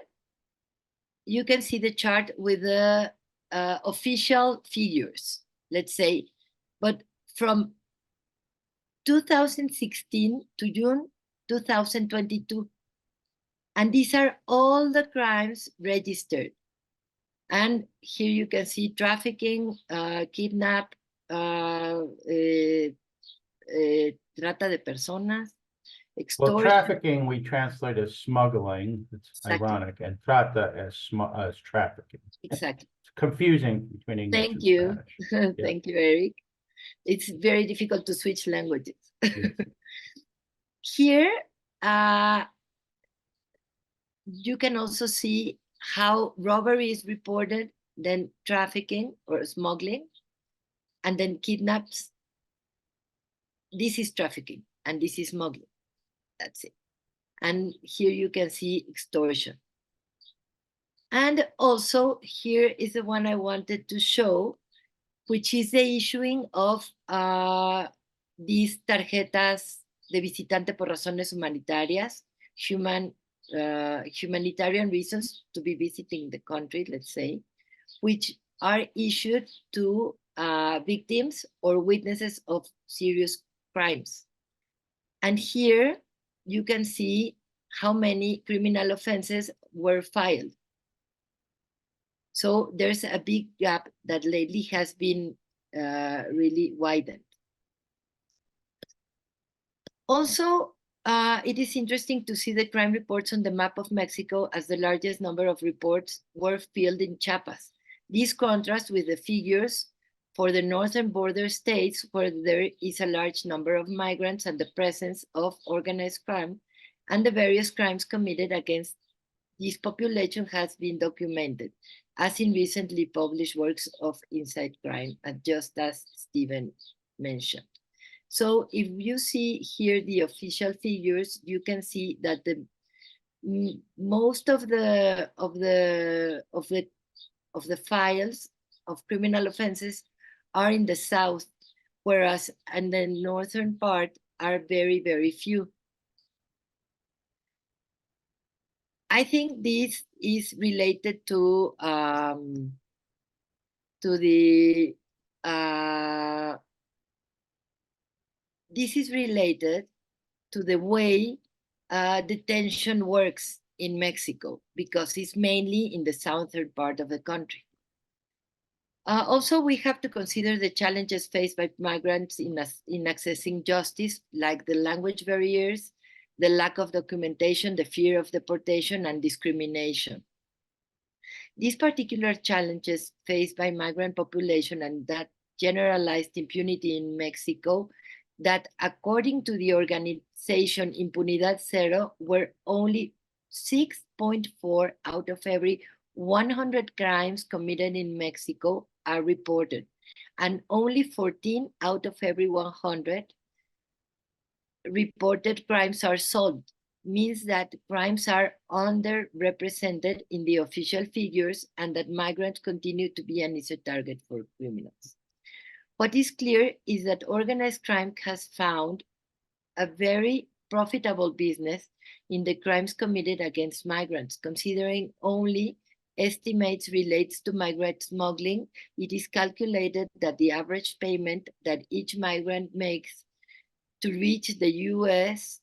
you can see the chart with the official figures, let's say, but from 2016 to June 2022. And these are all the crimes registered. And here you can see trafficking, kidnap, trata de personas, Well, extortion. trafficking, we translate as smuggling. It's Exactly. ironic, and trata as trafficking. Exactly. It's confusing between English Thank and you. Spanish. Yeah. Thank you, Eric. It's very difficult to switch languages. Yes. Here, you can also see how robbery is reported, then trafficking or smuggling, and then kidnaps. This is trafficking, and this is smuggling. That's it. And here you can see extortion. And also here is the one I wanted to show, which is the issuing of these tarjetas de visitante por razones humanitarias, humanitarian reasons to be visiting the country, let's say, which are issued to victims or witnesses of serious crimes. And here you can see how many criminal offenses were filed. So there's a big gap that lately has been really widened. Also, it is interesting to see the crime reports on the map of Mexico, as the largest number of reports were filed in Chiapas. This contrasts with the figures for the northern border states, where there is a large number of migrants and the presence of organized crime, and the various crimes committed against this population has been documented, as in recently published works of Inside Crime, just as Stephen mentioned. So if you see here the official figures, you can see that the most of the files of criminal offenses are in the south, whereas in the northern part are very, very few. I think this is related to the this is related to the way detention works in Mexico, because it's mainly in the southern part of the country. Also, we have to consider the challenges faced by migrants in accessing justice, like the language barriers, the lack of documentation, the fear of deportation, and discrimination. These particular challenges faced by migrant population and that generalized impunity in Mexico, that according to the organization Impunidad Cero, were only 6.4 out of every 100 crimes committed in Mexico are reported, and only 14 out of every 100 reported crimes are solved. means that crimes are underrepresented in the official figures and that migrants continue to be an easy target for criminals. What is clear is that organized crime has found a very profitable business in the crimes committed against migrants. Considering only estimates relates to migrant smuggling, it is calculated that the average payment that each migrant makes to reach the US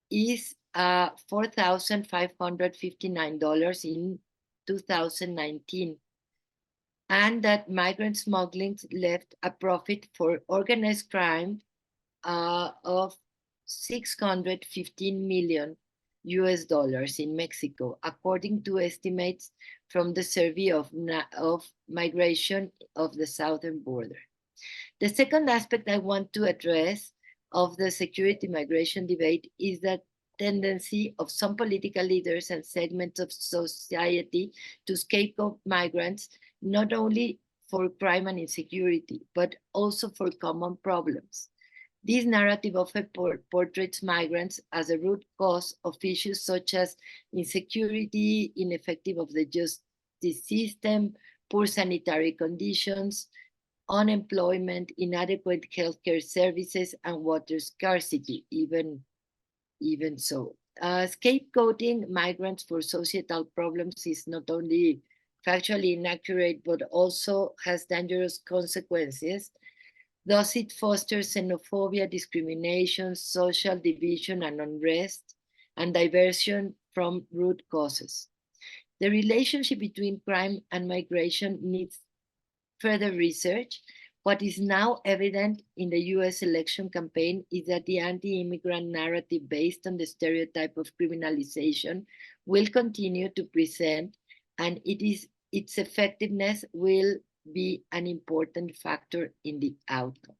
is $4,559 in 2019, and that migrant smuggling left a profit for organized crime of $615 million in Mexico, according to estimates from the Survey of Migration of the Southern Border. The second aspect I want to address of the security migration debate is that tendency of some political leaders and segments of society to scapegoat migrants, not only for crime and insecurity, but also for common problems. This narrative often portrays migrants as a root cause of issues such as insecurity, ineffective of the justice system, poor sanitary conditions, unemployment, inadequate healthcare services, and water scarcity, even so. Scapegoating migrants for societal problems is not only factually inaccurate, but also has dangerous consequences. Thus, it fosters xenophobia, discrimination, social division, and unrest, and diversion from root causes. The relationship between crime and migration needs further research. What is now evident in the US election campaign is that the anti-immigrant narrative based on the stereotype of criminalization will continue to present, and its effectiveness will be an important factor in the outcome.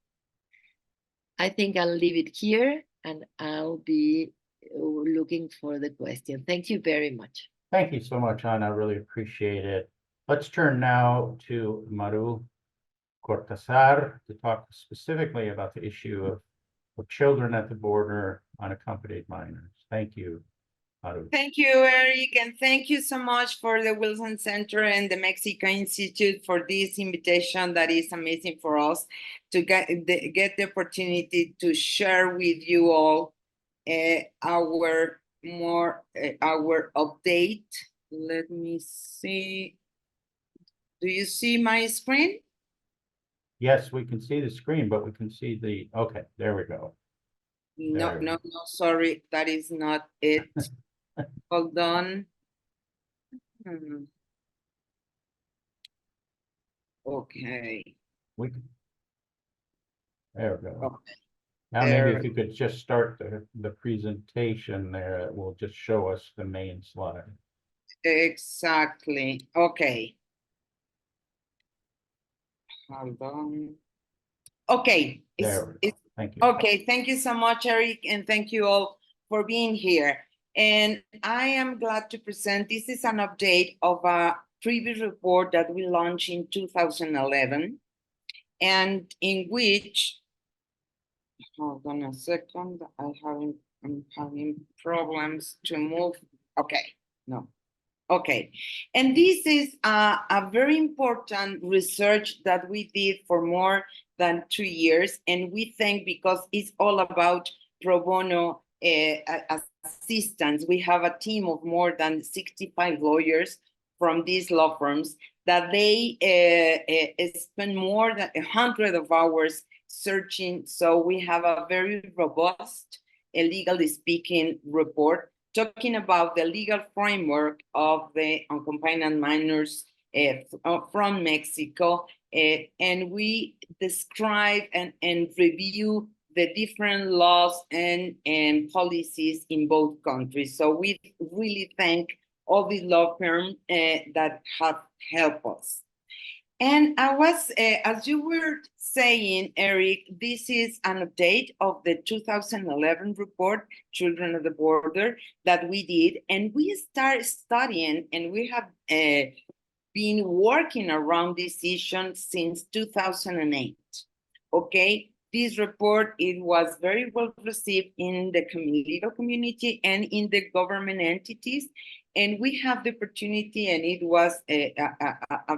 I think I'll leave it here, and I'll be looking for the question. Thank you very much. Thank you so much, Ana. I really appreciate it. Let's turn now to Maru Cortázar to talk specifically about the issue of children at the border, unaccompanied minors. Thank you, Maru. Thank you, Eric, and thank you so much for the Wilson Center and the Mexico Institute for this invitation that is amazing for us to get the opportunity to share with you all our update. Let me see. Do you see my screen? Yes, we can see the screen, but we can see the, okay, there we go. No, There. no, sorry, that is not it. Hold on. Okay. We can. There we go. Okay. Now maybe There. if you could just start the presentation there, it will just show us the main slide. Exactly. Okay. Hold on. Okay. There we go. Thank you. Okay. Thank you so much, Eric, and thank you all for being here. And I am glad to present, this is an update of a previous report that we launched in 2011, and in which, hold on a second, I'm having problems to move. Okay, no. Okay, and this is a very important research that we did for more than 2 years, and we think because it's all about pro bono assistance. We have a team of more than 65 lawyers from these law firms that they spend more than 100 of hours searching. So we have a very robust, legally speaking, report talking about the legal framework of the unaccompanied minors from Mexico, and we describe and review the different laws and policies in both countries. So we really thank all the law firms that have helped us. And I was, as you were saying, Eric, this is an update of the 2011 report, Children at the Border, that we did. And we started studying, and we have been working around this issue since 2008. Okay, This report, it was very well received in the legal community and in the government entities. And we have the opportunity, and it was a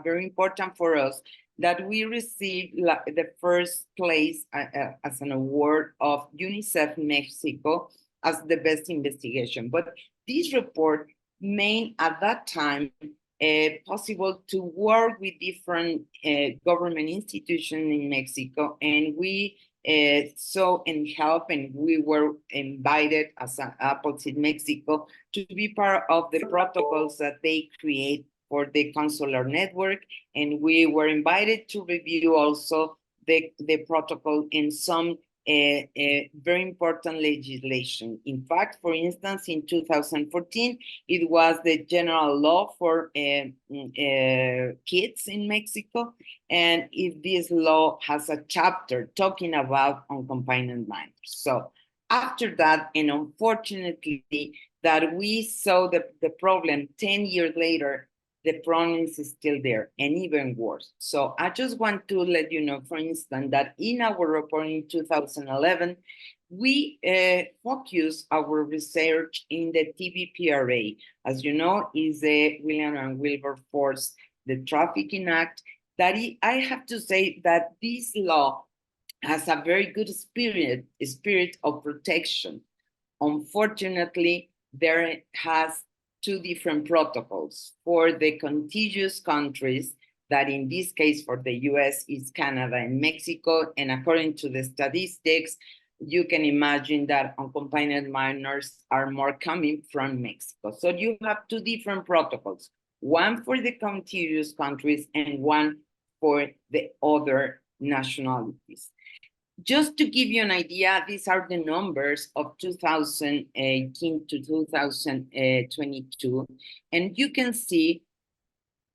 very important for us, that we received the first place as an award of UNICEF Mexico as the best investigation. But this report made at that time possible to work with different government institutions in Mexico, and we saw and help, and we were invited as Appleseed Mexico to be part of the protocols that they create for the consular network, and we were invited to review also the protocol in some very important legislation. In fact, for instance, in 2014, it was the general law for kids in Mexico, and if this law has a chapter talking about unconfined minors. So after that, and unfortunately, that we saw the problem 10 years later, the problem is still there, and even worse. So I just want to let you know, for instance, that in our report in 2011, we focus our research in the TVPRA. As you know, is the William and Wilberforce, the Trafficking Act. That I have to say that this law has a very good spirit of protection. Unfortunately, there has two different protocols for the contiguous countries, that in this case for the US is Canada and Mexico, and according to the statistics, you can imagine that unconfined minors are more coming from Mexico. So you have two different protocols, one for the contiguous countries and one for the other nationalities. Just to give you an idea, these are the numbers of 2018 to 2022. And you can see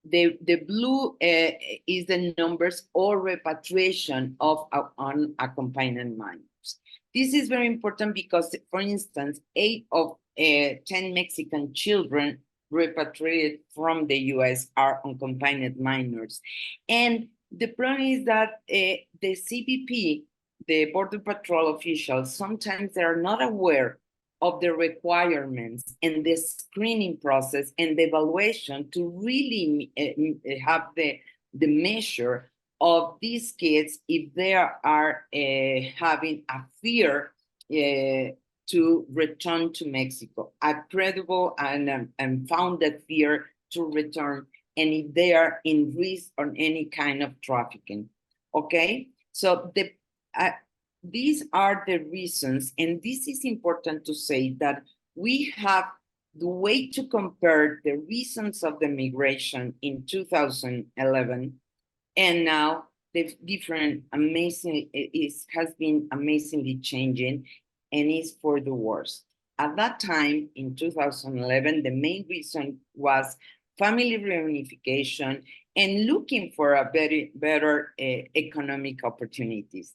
the blue is the numbers or repatriation of unaccompanied minors. This is very important because, for instance, 8 of 10 Mexican children repatriated from the US are unaccompanied minors. And the problem is that the CBP, the Border Patrol officials, sometimes they are not aware of the requirements and the screening process and the evaluation to really have the measure of these kids if they are having a fear to return to Mexico, a credible and founded fear to return, and if they are in risk on any kind of trafficking. Okay, so these are the reasons, and this is important to say, that we have the way to compare the reasons of the migration in 2011, and now the different has been amazingly changing, and is for the worse. At that time, in 2011, the main reason was family reunification and looking for a better economic opportunities.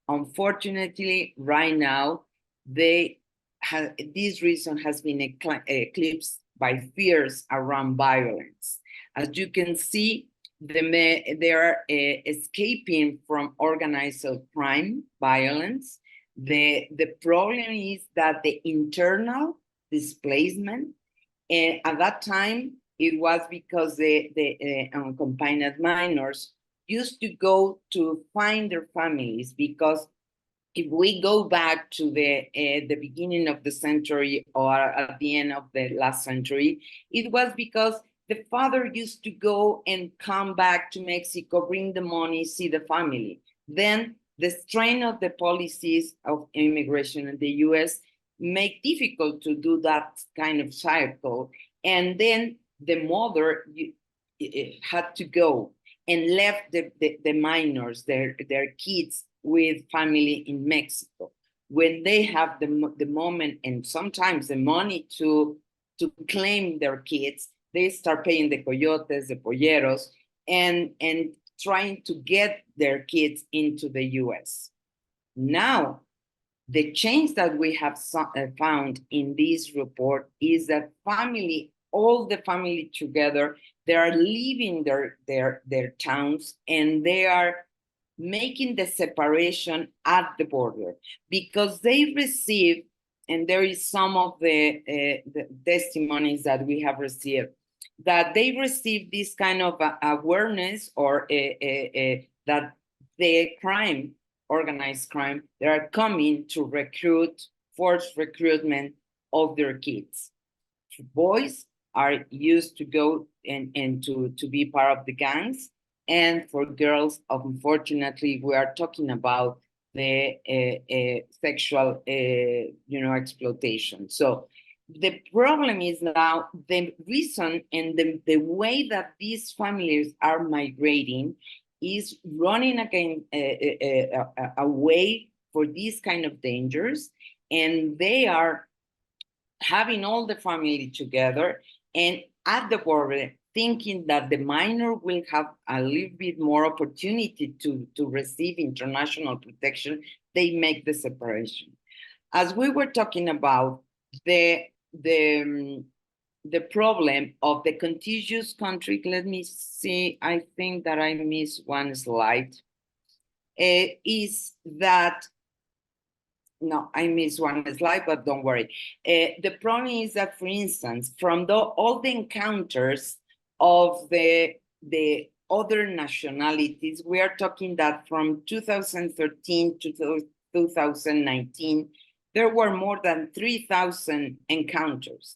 Unfortunately, right now, this reason has been eclipsed by fears around violence. As you can see, they are escaping from organized crime, violence. The problem is that the internal displacement, at that time, it was because the unaccompanied minors used to go to find their families, because if we go back to the beginning of the century or at the end of the last century, it was because the father used to go and come back to Mexico, bring the money, see the family. Then the strain of the policies of immigration in the US make difficult to do that kind of cycle. And then the mother had to go and left the minors, their kids, with family in Mexico. When they have the moment and sometimes the money to claim their kids, they start paying the coyotes, the polleros, and trying to get their kids into the US. Now, the change that we have found in this report is that all the family together, they are leaving their towns, and they are making the separation at the border, because they receive, and there is some of the testimonies that we have received, that they receive this kind of awareness, or that the crime, organized crime, they are coming to recruit, forced recruitment of their kids. Boys are used to go and to be part of the gangs, and for girls, unfortunately, we are talking about the sexual, exploitation. So the problem is now the reason and the way that these families are migrating is running again away for these kind of dangers, and they are having all the family together and at the border, thinking that the minor will have a little bit more opportunity to receive international protection, they make the separation. As we were talking about the problem of the contiguous country, let me see, I think that I missed one slide, is that, no, I missed one slide, but don't worry. The problem is that, for instance, from all the encounters of the other nationalities, we are talking that from 2013 to 2019, there were more than 3,000 encounters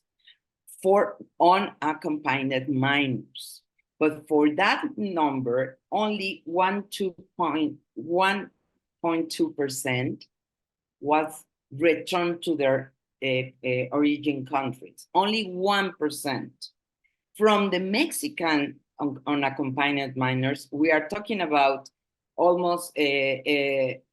for unaccompanied minors. But for that number, only 1.2% was returned to their origin countries. Only 1%. From the Mexican unaccompanied minors, we are talking about almost 90%,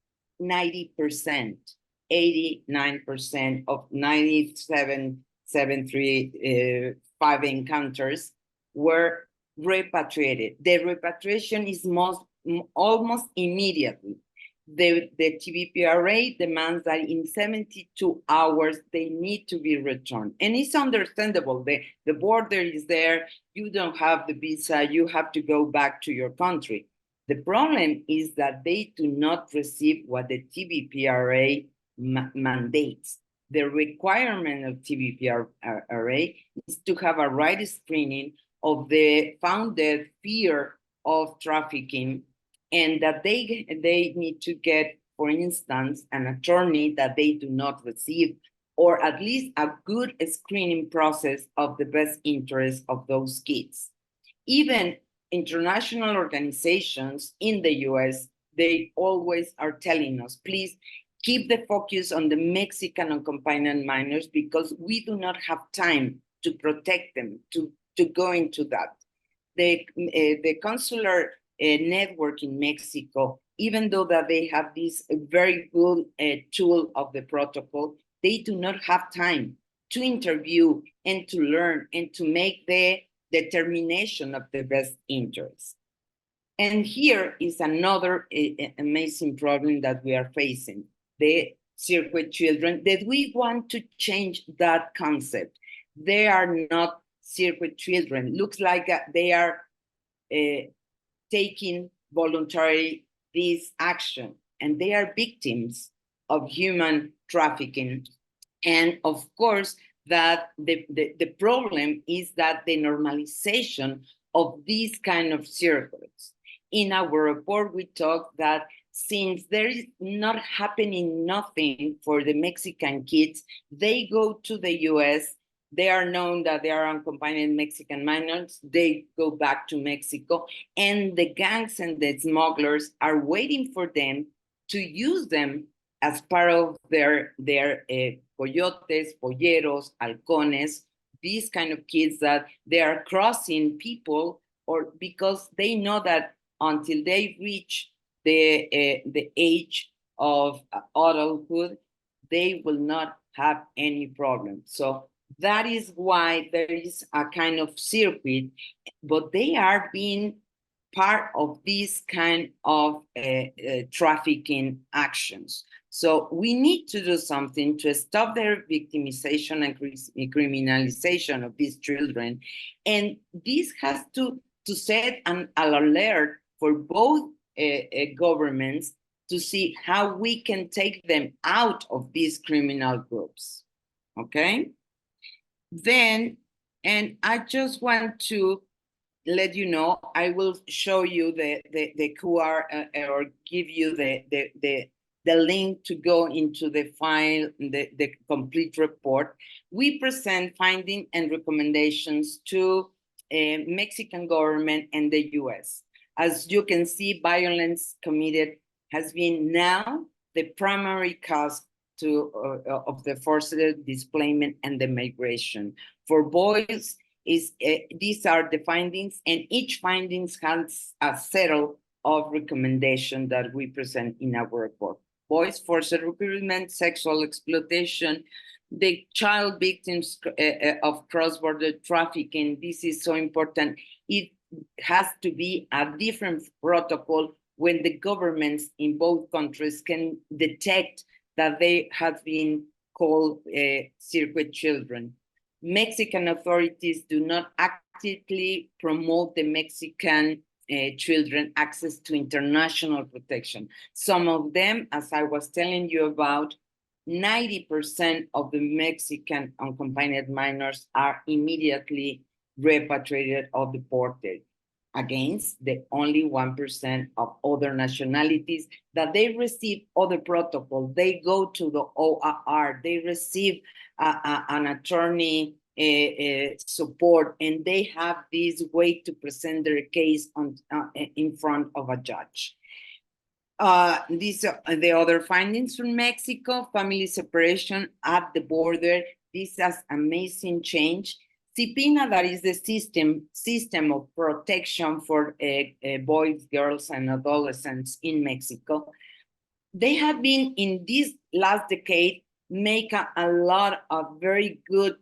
89% of 97,735 encounters were repatriated. The repatriation is almost immediately. The TVPRA demands that in 72 hours, they need to be returned. And it's understandable. The border is there. You don't have the visa. You have to go back to your country. The problem is that they do not receive what the TVPRA mandates. The requirement of TVPRA is to have a right screening of the founded fear of trafficking, and that they need to get, for instance, an attorney that they do not receive, or at least a good screening process of the best interest of those kids. Even international organizations in the US, they always are telling us, please keep the focus on the Mexican unaccompanied minors, because we do not have time to protect them, to go into that. The consular network in Mexico, even though that they have this very good tool of the protocol, they do not have time to interview and to learn and to make the determination of the best interest. And here is another amazing problem that we are facing, the circuit children, that we want to change that concept. They are not circuit children. Looks like they are taking voluntarily this action, and they are victims of human trafficking. And of course, that the problem is that the normalization of these kind of circles. In our report, we talk that since there is not happening nothing for the Mexican kids, they go to the US. They are known that they are unaccompanied Mexican minors. They go back to Mexico, and the gangs and the smugglers are waiting for them to use them as part of their coyotes, polleros, halcones, these kind of kids that they are crossing people, or because they know that until they reach the age of adulthood, they will not have any problem. So that is why there is a kind of circuit, but they are being part of this kind of trafficking actions. So we need to do something to stop their victimization and criminalization of these children. And this has to set an alert for both governments to see how we can take them out of these criminal groups. Okay? Then, and I just want to let you know, I will show you the QR or give you the link to go into the file, the complete report. We present findings and recommendations to Mexican government and the US. As you can see, violence committed has been now the primary cause of the forced displacement and the migration. For boys, these are the findings, and each findings has a set of recommendations that we present in our report. Boys, forced recruitment, sexual exploitation, the child victims of cross-border trafficking. This is so important. It has to be a different protocol when the governments in both countries can detect that they have been called circuit children. Mexican authorities do not actively promote the Mexican children access to international protection. Some of them, as I was telling you about, 90% of the Mexican unaccompanied minors are immediately repatriated or deported, against the only 1% of other nationalities that they receive other protocols. They go to the ORR, they receive an attorney support, and they have this way to present their case in front of a judge. These are the other findings from Mexico: family separation at the border. This has amazing change. CIPINA, that is the system of protection for boys, girls, and adolescents in Mexico. They have been, in this last decade, make a lot of very good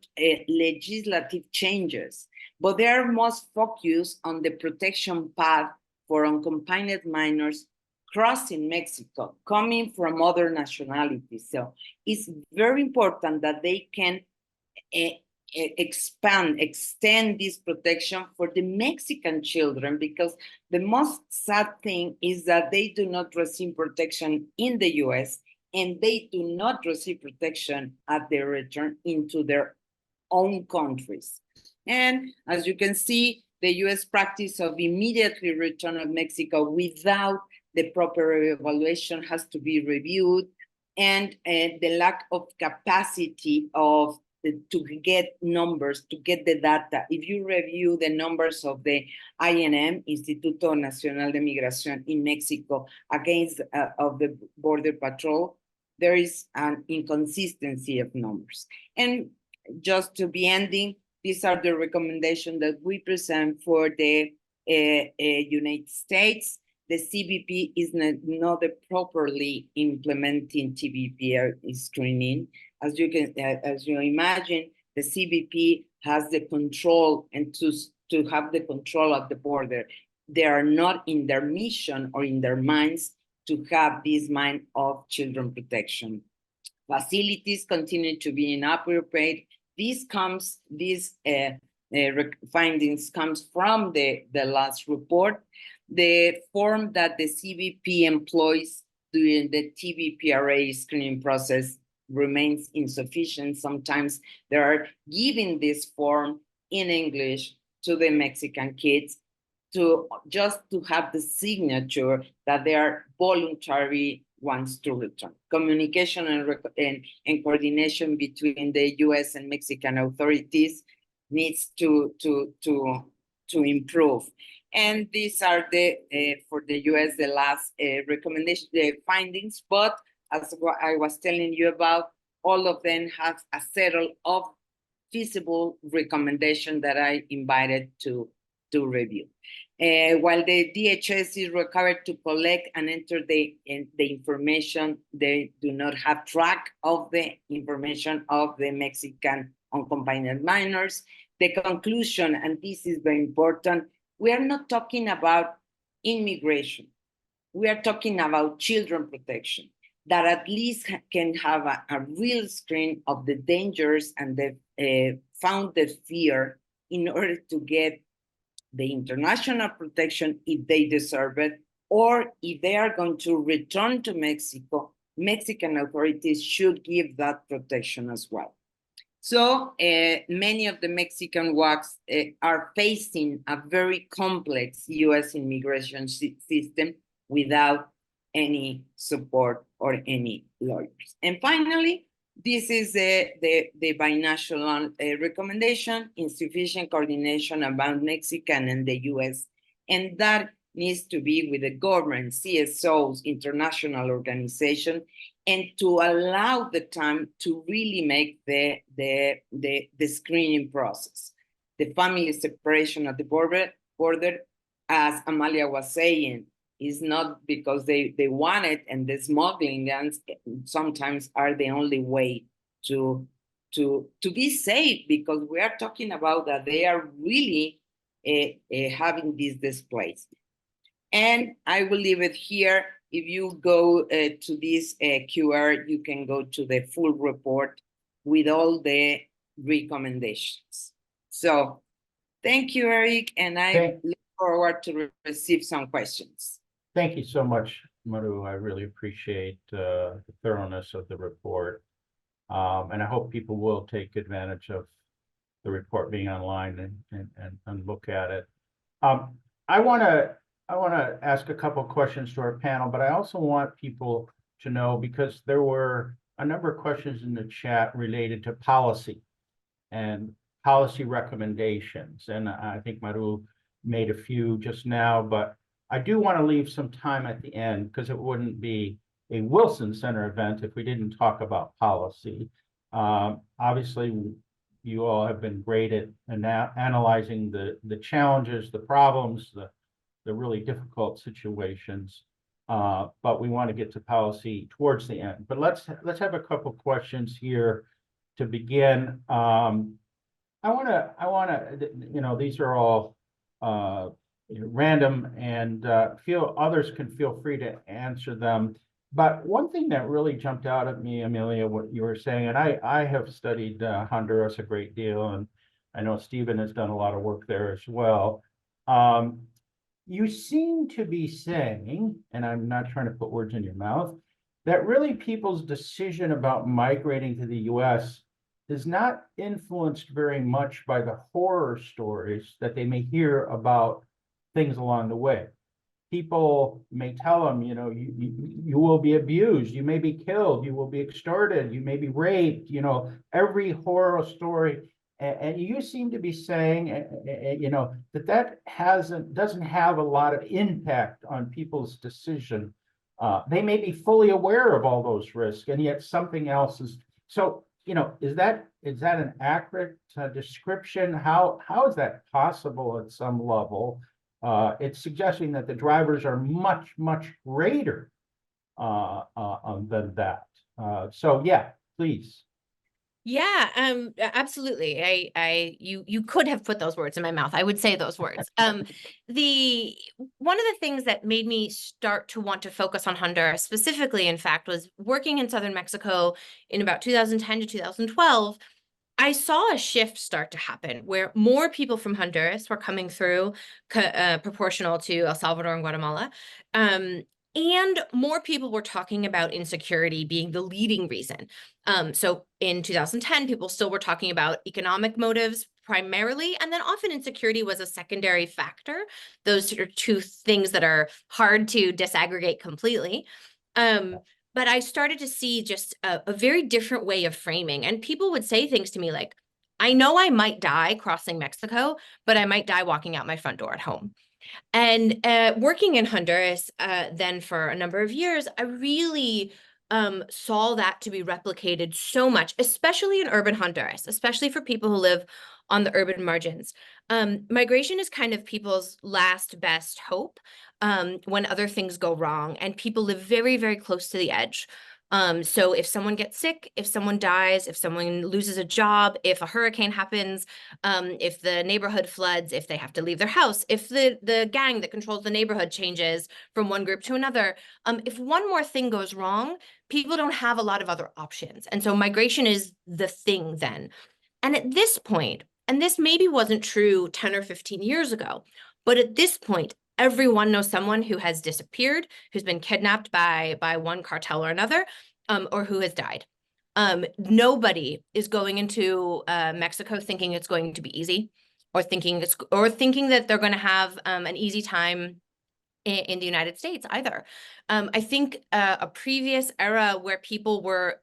legislative changes, but they are most focused on the protection path for unaccompanied minors crossing Mexico, coming from other nationalities. So it's very important that they can extend this protection for the Mexican children, because the most sad thing is that they do not receive protection in the US, and they do not receive protection at their return into their own countries. And as you can see, the US practice of immediately return of Mexico without the proper evaluation has to be reviewed, and the lack of capacity of to get numbers, to get the data. If you review the numbers of the INM, Instituto Nacional de Migración in Mexico, against of the Border Patrol, there is an inconsistency of numbers. And just to be ending, these are the recommendations that we present for the United States. The CBP is not properly implementing TVP screening. As you imagine, the CBP has the control, and to have the control of the border. They are not in their mission or in their minds to have this mind of children protection. Facilities continue to be inappropriate. These findings comes from the last report. The form that the CBP employs during the TVPRA screening process remains insufficient. Sometimes they are giving this form in English to the Mexican kids just to have the signature that they are voluntary ones to return. Communication and coordination between the US and Mexican authorities needs to improve. And these are for the US, the last recommendation, the findings, but as I was telling you about, all of them have a set of feasible recommendations that I invited to review. While the DHS is required to collect and enter the information, they do not have track of the information of the Mexican unaccompanied minors. The conclusion, and this is very important, we are not talking about immigration. We are talking about children protection, that at least can have a real screen of the dangers and the founded fear in order to get the international protection if they deserve it, or if they are going to return to Mexico, Mexican authorities should give that protection as well. So many of the Mexican WACs are facing a very complex US immigration system without any support or any lawyers. And finally, this is the binational recommendation, insufficient coordination among Mexican and the US. And that needs to be with the government, CSOs, international organization, and to allow the time to really make the screening process. The family separation at the border, as Amalia was saying, is not because they want it, and the smuggling guns sometimes are the only way to be safe, because we are talking about that they are really having these displaced. And I will leave it here. If you go to this QR, you can go to the full report with all the recommendations. So thank you, Eric, and I look forward to receive some questions. Thank you so much, Maru. I really appreciate the thoroughness of the report. And I hope people will take advantage of the report being online and look at it. I want to ask a couple of questions to our panel, but I also want people to know, because there were a number of questions in the chat related to policy and policy recommendations. And I think Maru made a few just now, but I do want to leave some time at the end, because it wouldn't be a Wilson Center event if we didn't talk about policy. Obviously, you all have been great at analyzing the challenges, the problems, the really difficult situations, but we want to get to policy towards the end. But let's have a couple questions here to begin. I want to, you know, these are all random, and others can feel free to answer them. But one thing that really jumped out at me, Amelia, what you were saying, and I have studied Honduras a great deal, and I know Stephen has done a lot of work there as well. You seem to be saying, and I'm not trying to put words in your mouth, that really people's decision about migrating to the US is not influenced very much by the horror stories that they may hear about things along the way. People may tell them, you know, you will be abused, you may be killed, you will be extorted, you may be raped, you know, every horror story. And you seem to be saying, you know, that doesn't have a lot of impact on people's decision. They may be fully aware of all those risks, and yet something else is. So, you know, is that an accurate description? How is that possible at some level? It's suggesting that the drivers are much greater than that. So yeah, please. Yeah, absolutely. You could have put those words in my mouth. I would say those words. One of the things that made me start to want to focus on Honduras specifically, in fact, was working in southern Mexico in about 2010 to 2012. I saw a shift start to happen where more people from Honduras were coming through, proportional to El Salvador and Guatemala. And more people were talking about insecurity being the leading reason. So in 2010, people still were talking about economic motives primarily, and then often insecurity was a secondary factor. Those are two things that are hard to disaggregate completely. But I started to see just a very different way of framing. And people would say things to me like, I know I might die crossing Mexico, but I might die walking out my front door at home. And working in Honduras then for a number of years, I really saw that to be replicated so much, especially in urban Honduras, especially for people who live on the urban margins. Migration is kind of people's last best hope when other things go wrong, and people live very close to the edge. So if someone gets sick, if someone dies, if someone loses a job, if a hurricane happens, if the neighborhood floods, if they have to leave their house, if the gang that controls the neighborhood changes from one group to another, if one more thing goes wrong, people don't have a lot of other options. And so migration is the thing then. And at this point, and this maybe wasn't true 10 or 15 years ago, but at this point, everyone knows someone who has disappeared, who's been kidnapped by one cartel or another, or who has died. Nobody is going into Mexico thinking it's going to be easy, or thinking that they're going to have an easy time in the United States either. I think a previous era where people were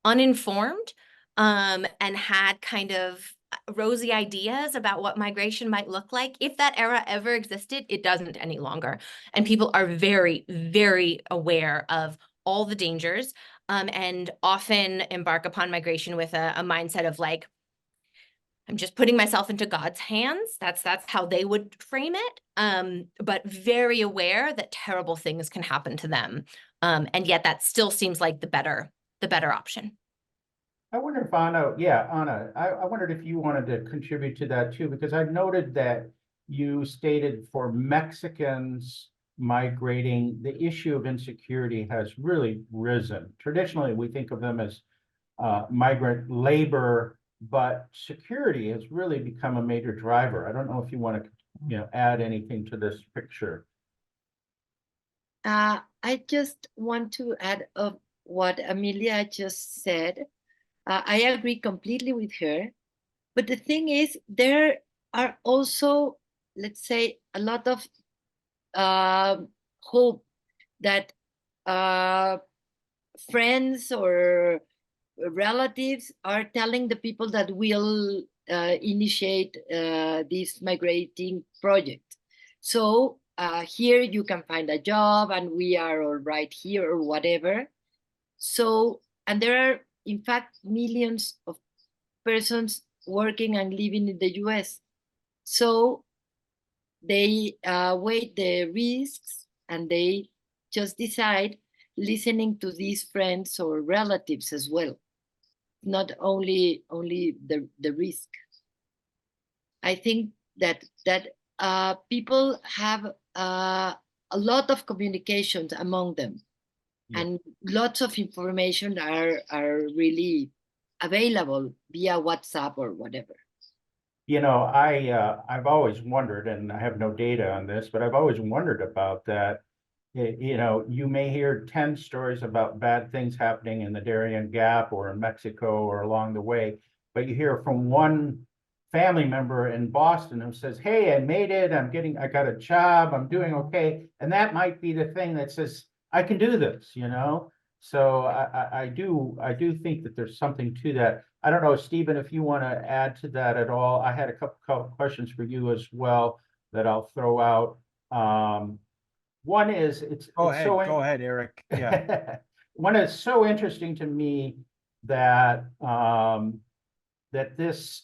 uninformed and had kind of rosy ideas about what migration might look like, if that era ever existed, it doesn't any longer. And people are very, very aware of all the dangers, and often embark upon migration with a mindset of like, I'm just putting myself into God's hands. That's how they would frame it. But very aware that terrible things can happen to them. And yet that still seems like the better option. I wonder if Anna, I wondered if you wanted to contribute to that too, because I've noted that you stated for Mexicans migrating, the issue of insecurity has really risen. Traditionally, we think of them as migrant labor, but security has really become a major driver. I don't know if you want to, add anything to this picture. I just want to add of what Amelia just said. I agree completely with her. But the thing is, there are also, let's say, a lot of hope that friends or relatives are telling the people that will initiate this migrating project. So here you can find a job and we are all right here or whatever. So, and there are in fact millions of persons working and living in the US. So they weigh the risks and they just decide listening to these friends or relatives as well, not only the risk. I think that people have a lot of communications among them, and lots of information are really available via WhatsApp or whatever. I've always wondered, and I have no data on this, but I've always wondered about that. You may hear 10 stories about bad things happening in the Darien Gap or in Mexico or along the way, but you hear from one family member in Boston who says, hey, I made it, I got a job, I'm doing okay. And that might be the thing that says, I can do this, So I do think that there's something to that. I don't know, Stephen, if you want to add to that at all. I had a couple questions for you as well that I'll throw out. One is Go ahead, Eric. Yeah. One is so interesting to me that that this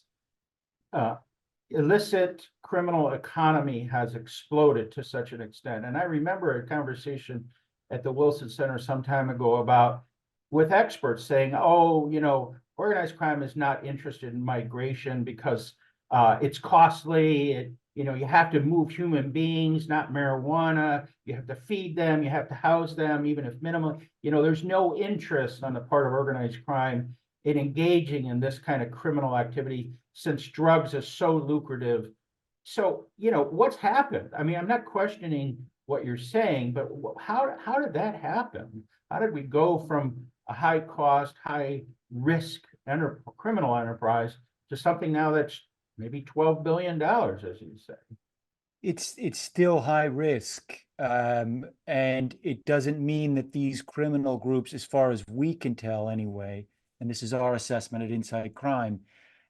illicit criminal economy has exploded to such an extent. And I remember a conversation at the Wilson Center some time ago with experts saying, oh, organized crime is not interested in migration because it's costly. You have to move human beings, not marijuana. You have to feed them. You have to house them, even if minimal. There's no interest on the part of organized crime in engaging in this kind of criminal activity since drugs are so lucrative. So, what's happened? I mean, I'm not questioning what you're saying, but how did that happen? How did we go from a high cost, high risk criminal enterprise to something now that's maybe $12 billion, as you say? It's still high risk. And it doesn't mean that these criminal groups, as far as we can tell anyway, and this is our assessment at Inside Crime,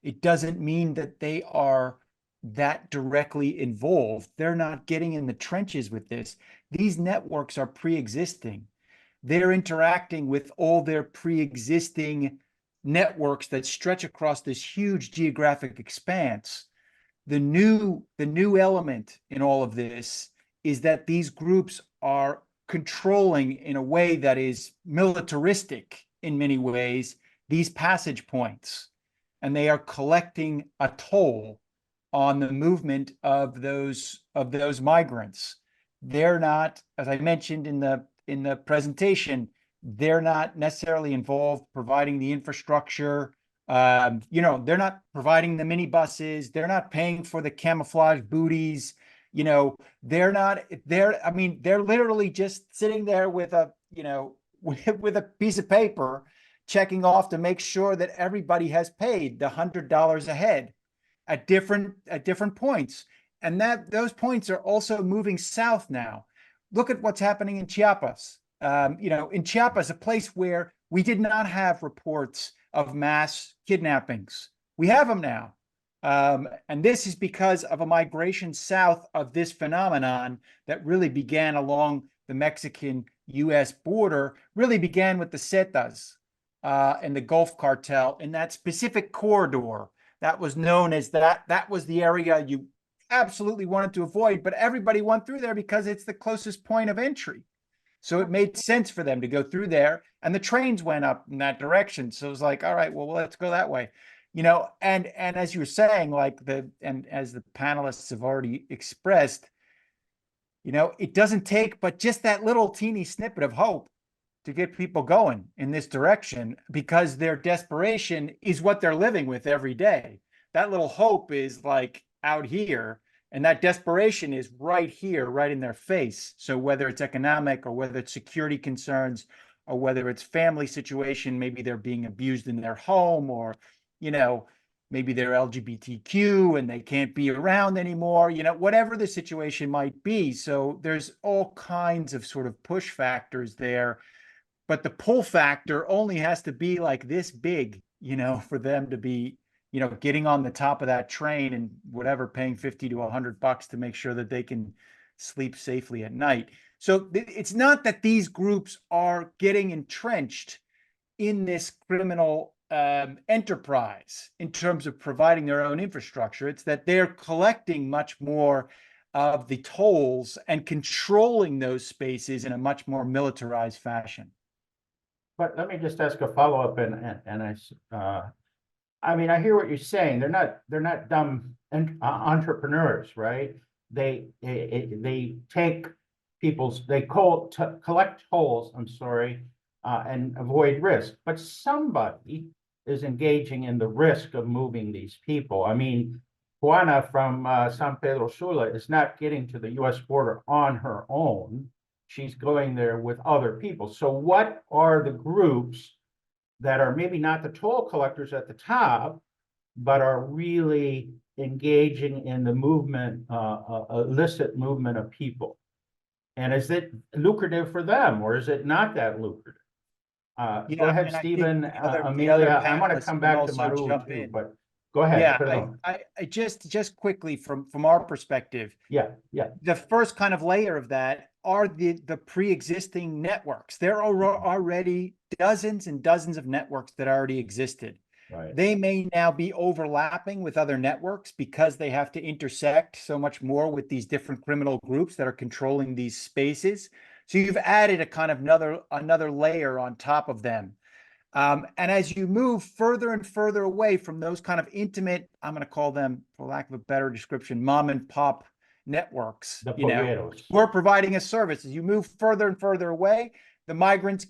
it doesn't mean that they are that directly involved. They're not getting in the trenches with this. These networks are pre-existing. They're interacting with all their pre-existing networks that stretch across this huge geographic expanse. The new element in all of this is that these groups are controlling in a way that is militaristic in many ways these passage points, and they are collecting a toll on the movement of those migrants. They're not, as I mentioned in the presentation, they're not necessarily involved providing the infrastructure. They're not providing the minibuses. They're not paying for the camouflage booties. You know, I mean, they're literally just sitting there with a, you know, with a piece of paper, checking off to make sure that everybody has paid the $100 a head at different points. And that those points are also moving south now. Look at what's happening in Chiapas. You know, in Chiapas, a place where we did not have reports of mass kidnappings. We have them now. And this is because of a migration south of this phenomenon that really began along the Mexican-US border, really began with the Zetas and the Gulf Cartel in that specific corridor that was known as that was the area you absolutely wanted to avoid, but everybody went through there because it's the closest point of entry. So it made sense for them to go through there, and the trains went up in that direction. So it was like, all right, well, let's go that way. You know, and as you were saying, like and as the panelists have already expressed, you know, it doesn't take but just that little teeny snippet of hope to get people going in this direction, because their desperation is what they're living with every day. That little hope is like out here, and that desperation is right here, right in their face. So whether it's economic or whether it's security concerns or whether it's family situation, maybe they're being abused in their home, or, you know, maybe they're LGBTQ and they can't be around anymore, you know, whatever the situation might be. So there's all kinds of sort of push factors there, but the pull factor only has to be like this big, you know, for them to be, you know, getting on the top of that train and whatever, paying $50 to $100 to make sure that they can sleep safely at night. So it's not that these groups are getting entrenched in this criminal enterprise in terms of providing their own infrastructure. It's that they're collecting much more of the tolls and controlling those spaces in a much more militarized fashion. But let me just ask a follow-up, I mean, I hear what you're saying. They're not dumb entrepreneurs, right? They take they collect tolls, I'm sorry, and avoid risk. But somebody is engaging in the risk of moving these people. I mean, Juana from San Pedro Sula is not getting to the US border on her own. She's going there with other people. So what are the groups that are maybe not the toll collectors at the top, but are really engaging in the movement, illicit movement of people? And is it lucrative for them, or is it not that lucrative? Go ahead, Stephen, Amelia. I want to come back to Maru too, but go ahead. Yeah, I just quickly from our perspective. Yeah. The first kind of layer of that are the pre-existing networks. There are already dozens and dozens of networks that already existed. Right. They may now be overlapping with other networks because they have to intersect so much more with these different criminal groups that are controlling these spaces. So you've added a kind of another layer on top of them. And as you move further and further away from those kind of intimate, I'm going to call them, for lack of a better description, mom and pop networks, you know, we're providing a service. As you move further and further away, the migrants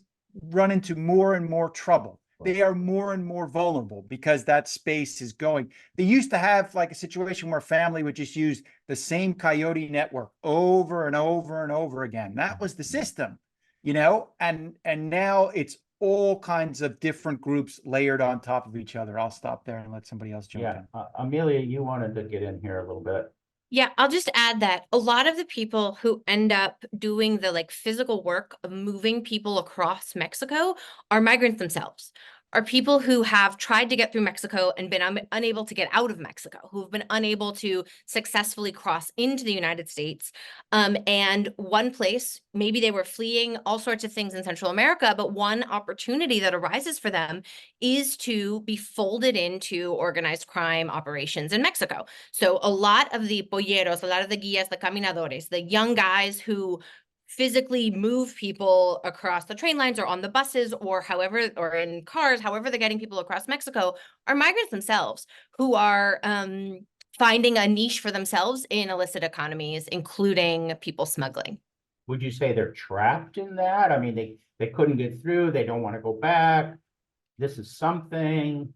run into more and more trouble. They are more and more vulnerable because that space is going. They used to have like a situation where family would just use the same coyote network over and over and over again. That was the system, you know, and now it's all kinds of different groups layered on top of each other. I'll stop there and let somebody else jump in. Amelia, you wanted to get in here a little bit. Yeah, I'll just add that a lot of the people who end up doing the like physical work of moving people across Mexico are migrants themselves, are people who have tried to get through Mexico and been unable to get out of Mexico, who've been unable to successfully cross into the United States. And one place, maybe they were fleeing all sorts of things in Central America, but one opportunity that arises for them is to be folded into organized crime operations in Mexico. So a lot of the polleros, a lot of the guías, the caminadores, the young guys who physically move people across the train lines or on the buses or however, or in cars, however they're getting people across Mexico, are migrants themselves who are finding a niche for themselves in illicit economies, including people smuggling. Would you say they're trapped in that? I mean, they couldn't get through, they don't want to go back. This is something.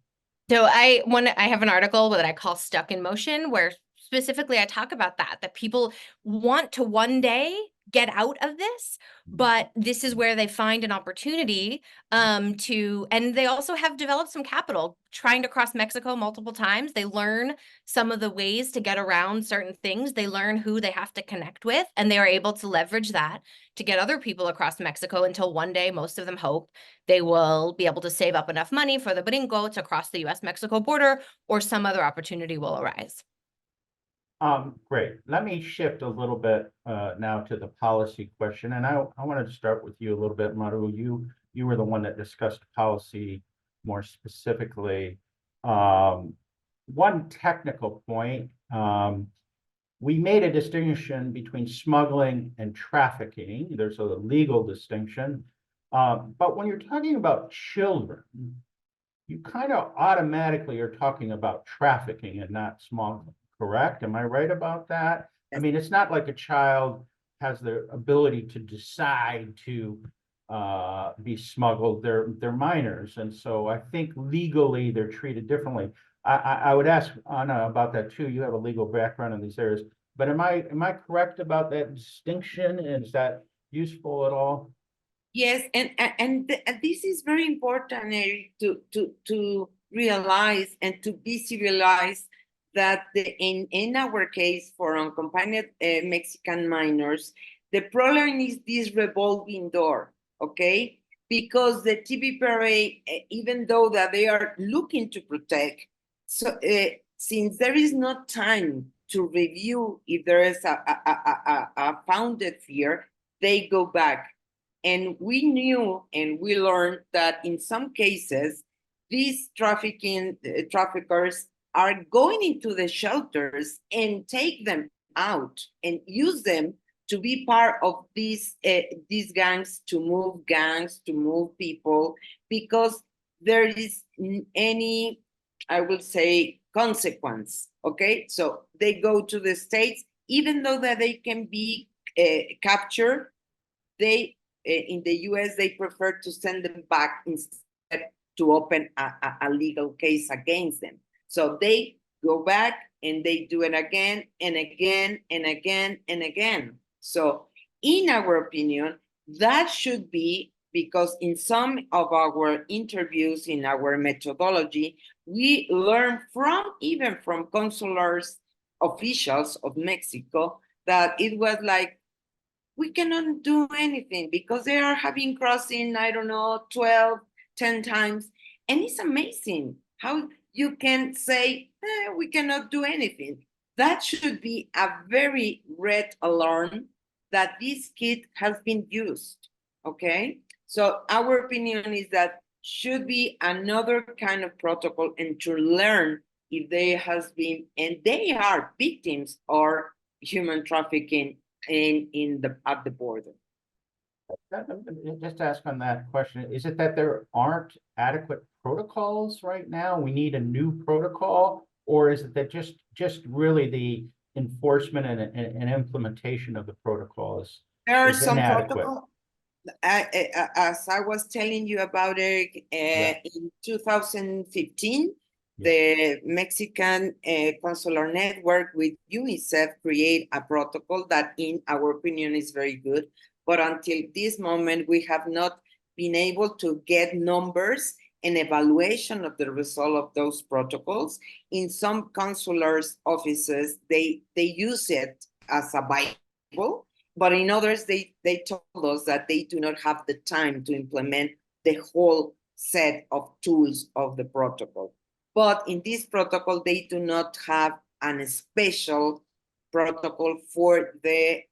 So I have an article that I call Stuck in Motion, where specifically, I talk about that people want to one day get out of this, but this is where they find an opportunity and they also have developed some capital trying to cross Mexico multiple times. They learn some of the ways to get around certain things. They learn who they have to connect with, and they are able to leverage that to get other people across Mexico until one day, most of them hope, they will be able to save up enough money for the brinco to cross the US-Mexico border, or some other opportunity will arise. Great. Let me shift a little bit now to the policy question, and I wanted to start with you a little bit, Maru. You were the one that discussed policy more specifically. One technical point, we made a distinction between smuggling and trafficking. There's a legal distinction, but when you're talking about children, you kind of automatically are talking about trafficking and not smuggling. Correct? Am I right about that? I mean, it's not like a child has the ability to decide to be smuggled. They're minors, and so I think legally they're treated differently. I would ask Anna about that too. You have a legal background in these areas, but am I correct about that distinction? Is that useful at all? Yes, and this is very important, Eric, to realize and to visualize that in our case for unaccompanied Mexican minors, the problem is this revolving door, okay? Because the TVPRA, even though that they are looking to protect, so since there is no time to review if there is a founded fear, they go back. And we knew and we learned that in some cases, these traffickers are going into the shelters and take them out and use them to be part of these gangs, to move people, because there is any, I will say, consequence, okay? So they go to the States, even though that they can be captured, they, in the US, they prefer to send them back instead to open a legal case against them. So they go back and they do it again and again and again and again. So in our opinion, that should be, because in some of our interviews, in our methodology, we learn even from consular officials of Mexico that it was like, we cannot do anything because they are having crossing, I don't know, 12, 10 times. And it's amazing how you can say, we cannot do anything. That should be a very red alarm that this kid has been used, okay? So our opinion is that should be another kind of protocol, and to learn if they has been, and they are victims or human trafficking at the border. Just to ask on that question, is it that there aren't adequate protocols right now? We need a new protocol, or is it that just really the enforcement and implementation of the protocols There are is some inadequate? protocols. As I was telling you about it, in 2015, the Mexican Consular Network with UNICEF create a protocol that, in our opinion, is very good. But until this moment, we have not been able to get numbers and evaluation of the result of those protocols. In some consular offices, they use it as a Bible, but in others, they told us that they do not have the time to implement the whole set of tools of the protocol. But in this protocol, they do not have a special protocol for the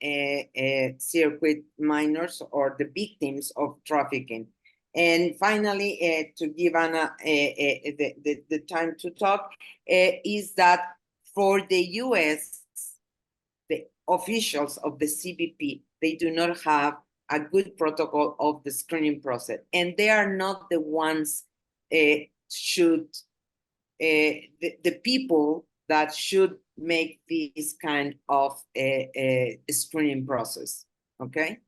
circuit minors or the victims of trafficking. And finally, to give Anna the time to talk, is that for the US, the officials of the CBP, they do not have a good protocol of the screening process, and they are not the ones the people that should make this kind of screening process, okay?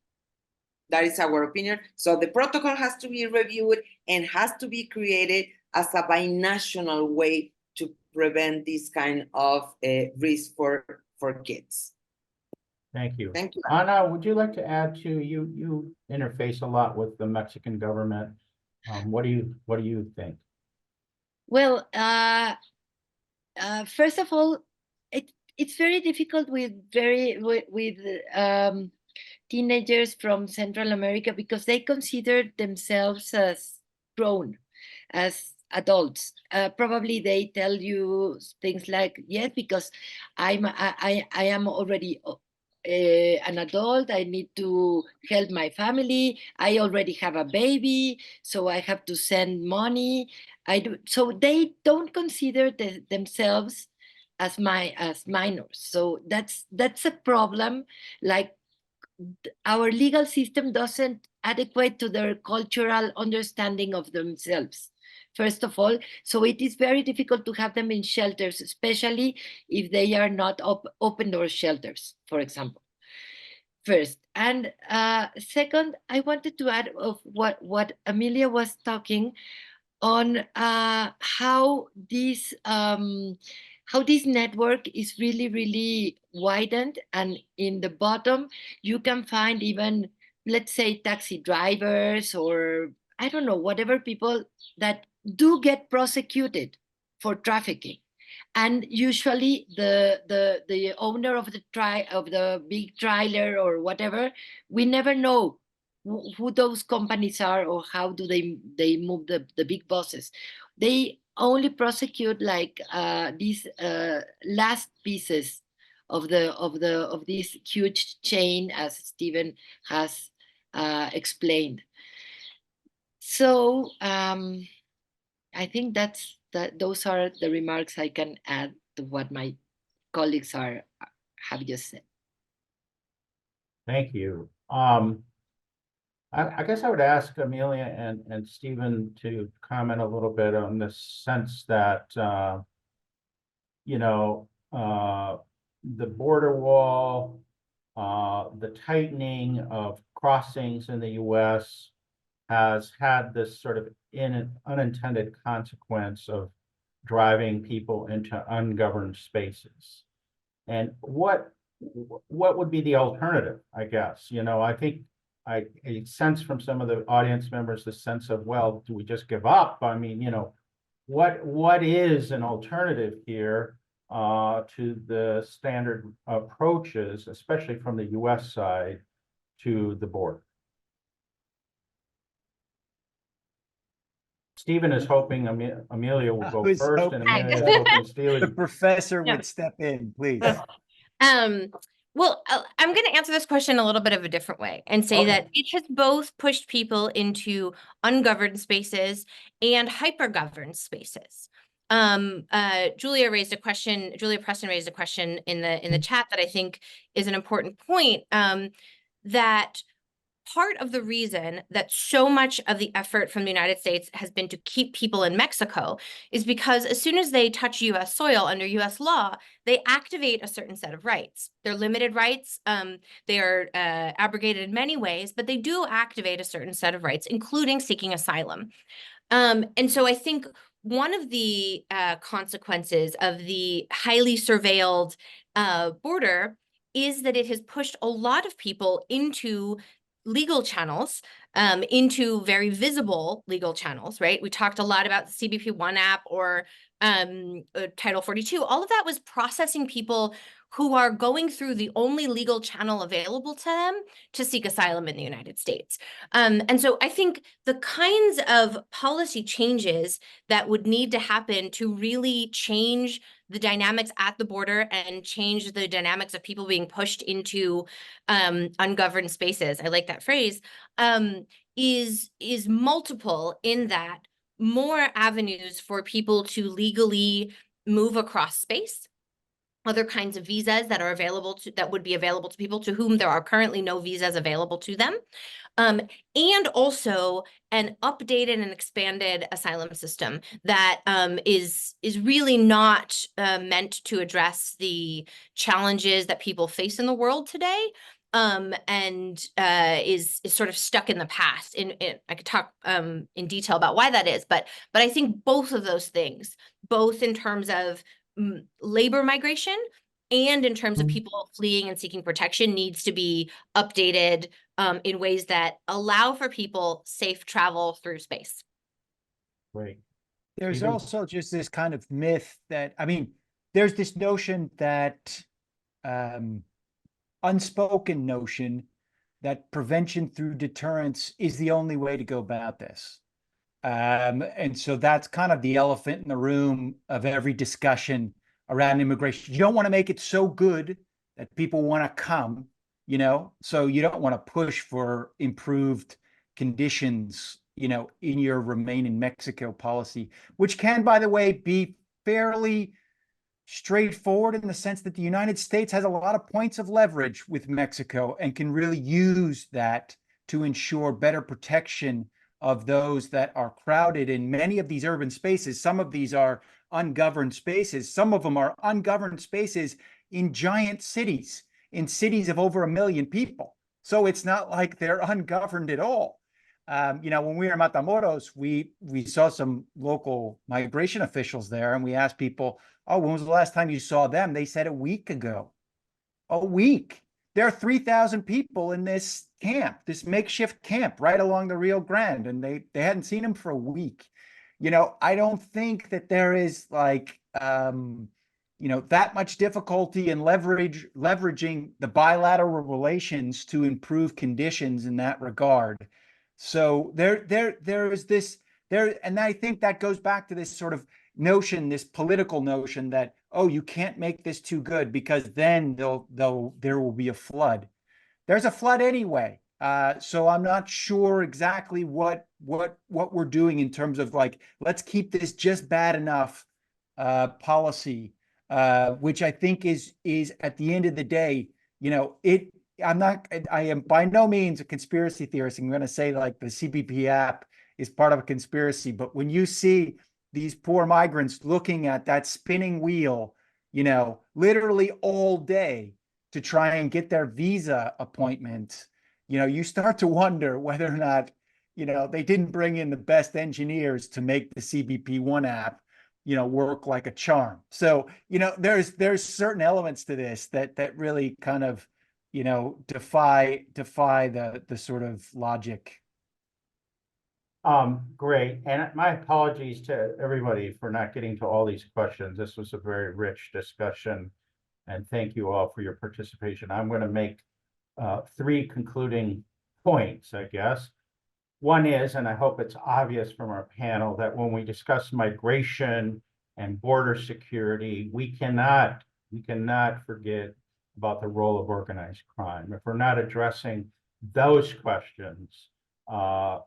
That is our opinion. So the protocol has to be reviewed and has to be created as a binational way to prevent this kind of risk for kids. Thank you. Thank you. Ana, would you like to add to, you interface a lot with the Mexican government. What do you think? Well, first of all, it's very difficult with teenagers from Central America because they consider themselves as grown, as adults. Probably they tell you things like, yes, because I am already an adult, I need to help my family, I already have a baby, so I have to send money. So they don't consider themselves as minors. So that's a problem. Like, our legal system doesn't adequate to their cultural understanding of themselves, first of all. So it is very difficult to have them in shelters, especially if they are not open door shelters, for example. First. And second, I wanted to add of what Amelia was talking on, how this network is really widened, and in the bottom you can find even, let's say, taxi drivers, or I don't know, whatever people that do get prosecuted for trafficking. And usually the owner of the big trailer or whatever, we never know who those companies are or how do they move the big bosses. They only prosecute like these last pieces of this huge chain, as Stephen has explained. So I think those are the remarks I can add to what my colleagues have just said. Thank you. I guess I would ask Amelia and Stephen to comment a little bit on the sense that, the border wall, the tightening of crossings in the US has had this sort of unintended consequence of driving people into ungoverned spaces. And what would be the alternative, I guess? I think I sense from some of the audience members the sense of, well, do we just give up? I mean, what is an alternative here to the standard approaches, especially from the US side, to the border? Stephen is hoping Amelia will go was first, and hoping Amelia is hoping the Stephen. professor Yeah. would step in, please. Well, I'm going to answer this question a little bit of a different way and say Okay. that it has both pushed people into ungoverned spaces and hyper-governed spaces. Julia Preston raised a question in the chat that I think is an important point, that part of the reason that so much of the effort from the United States has been to keep people in Mexico is because as soon as they touch US soil under US law, they activate a certain set of rights. They're limited rights. They are abrogated in many ways, but they do activate a certain set of rights, including seeking asylum. And so I think one of the consequences of the highly surveilled border is that it has pushed a lot of people into legal channels, into very visible legal channels, right? We talked a lot about the CBP One app or Title 42. All of that was processing people who are going through the only legal channel available to them to seek asylum in the United States. And so I think the kinds of policy changes that would need to happen to really change the dynamics at the border and change the dynamics of people being pushed into ungoverned spaces, I like that phrase, is multiple, in that more avenues for people to legally move across space, other kinds of visas that would be available to people to whom there are currently no visas available to them, and also an updated and expanded asylum system that is really not meant to address the challenges that people face in the world today, and is sort of stuck in the past. I could talk in detail about why that is, but I think both of those things, both in terms of labor migration and in terms of people fleeing and seeking protection, needs to be updated in ways that allow for people safe travel through space. Great. There's Stephen? also just this kind of myth that, I mean, there's this notion that, unspoken notion that prevention through deterrence is the only way to go about this. And so that's kind of the elephant in the room of every discussion around immigration. You don't want to make it so good that people want to come, you know, so you don't want to push for improved conditions, you know, in your Remain in Mexico policy, which can, by the way, be fairly straightforward in the sense that the United States has a lot of points of leverage with Mexico and can really use that to ensure better protection of those that are crowded in many of these urban spaces. Some of these are ungoverned spaces. Some of them are ungoverned spaces in giant cities, in cities of over 1 million people. So it's not like they're ungoverned at all. You know, when we were in Matamoros, we saw some local migration officials there, and we asked people, oh, when was the last time you saw them? They said a week ago. A week. There are 3,000 people in this camp, this makeshift camp right along the Rio Grande, and they hadn't seen them for a week. You know, I don't think that there is like, you know, that much difficulty in leveraging the bilateral relations to improve conditions in that regard. So there is this there, and I think that goes back to this sort of notion, this political notion that, oh, you can't make this too good because then there will be a flood. There's a flood anyway. So I'm not sure exactly what we're doing in terms of like, let's keep this just bad enough policy, which I think is at the end of the day, you know, I am by no means a conspiracy theorist. I'm going to say like the CBP app is part of a conspiracy, but when you see these poor migrants looking at that spinning wheel, you know, literally all day to try and get their visa appointment, you know, you start to wonder whether or not, you know, they didn't bring in the best engineers to make the CBP One app, you know, work like a charm. So, you know, there's certain elements to this that really kind of, you know, defy the sort of logic. Great. And my apologies to everybody for not getting to all these questions. This was a very rich discussion, and thank you all for your participation. I'm going to make 3 concluding points, I guess. One is, and I hope it's obvious from our panel, that when we discuss migration and border security, we cannot forget about the role of organized crime. If we're not addressing those questions,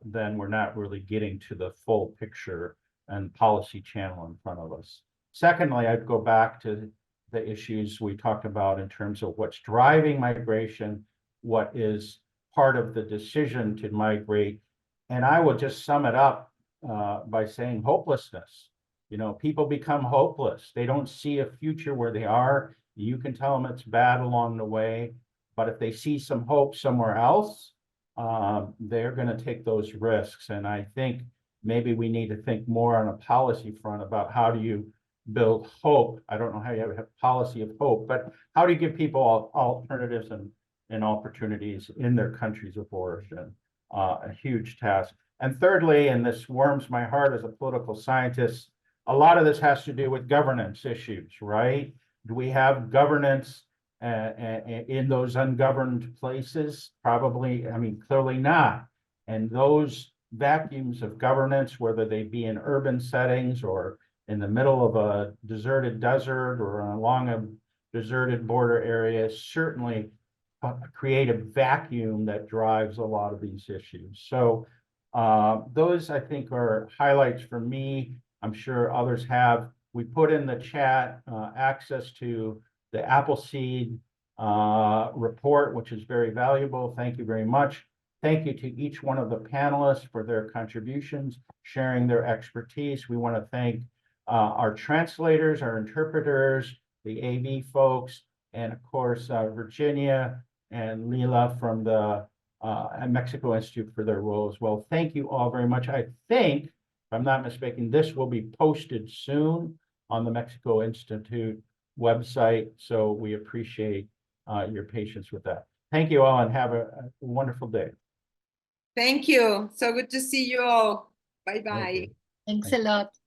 then we're not really getting to the full picture and policy channel in front of us. Secondly, I'd go back to the issues we talked about in terms of what's driving migration, what is part of the decision to migrate. And I will just sum it up by saying hopelessness. You know, people become hopeless. They don't see a future where they are. You can tell them it's bad along the way, but if they see some hope somewhere else, they're going to take those risks. And I think maybe we need to think more on a policy front about how do you build hope. I don't know how you have a policy of hope, but how do you give people alternatives and opportunities in their countries of origin? A huge task. And thirdly, and this warms my heart as a political scientist, a lot of this has to do with governance issues, right? Do we have governance in those ungoverned places? Probably, I mean, clearly not. And those vacuums of governance, whether they be in urban settings or in the middle of a deserted desert or along a deserted border area, certainly create a vacuum that drives a lot of these issues. So those, I think, are highlights for me. I'm sure others have. We put in the chat access to the Appleseed report, which is very valuable. Thank you very much. Thank you to each one of the panelists for their contributions, sharing their expertise. We want to thank our translators, our interpreters, the AV folks, and of course, Virginia and Lila from the Mexico Institute for their role as well. Thank you all very much. I think, if I'm not mistaken, this will be posted soon on the Mexico Institute website. So we appreciate your patience with that. Thank you all and have a wonderful day. Thank you. So good to see you all. Thank Bye-bye. you. Thanks a lot.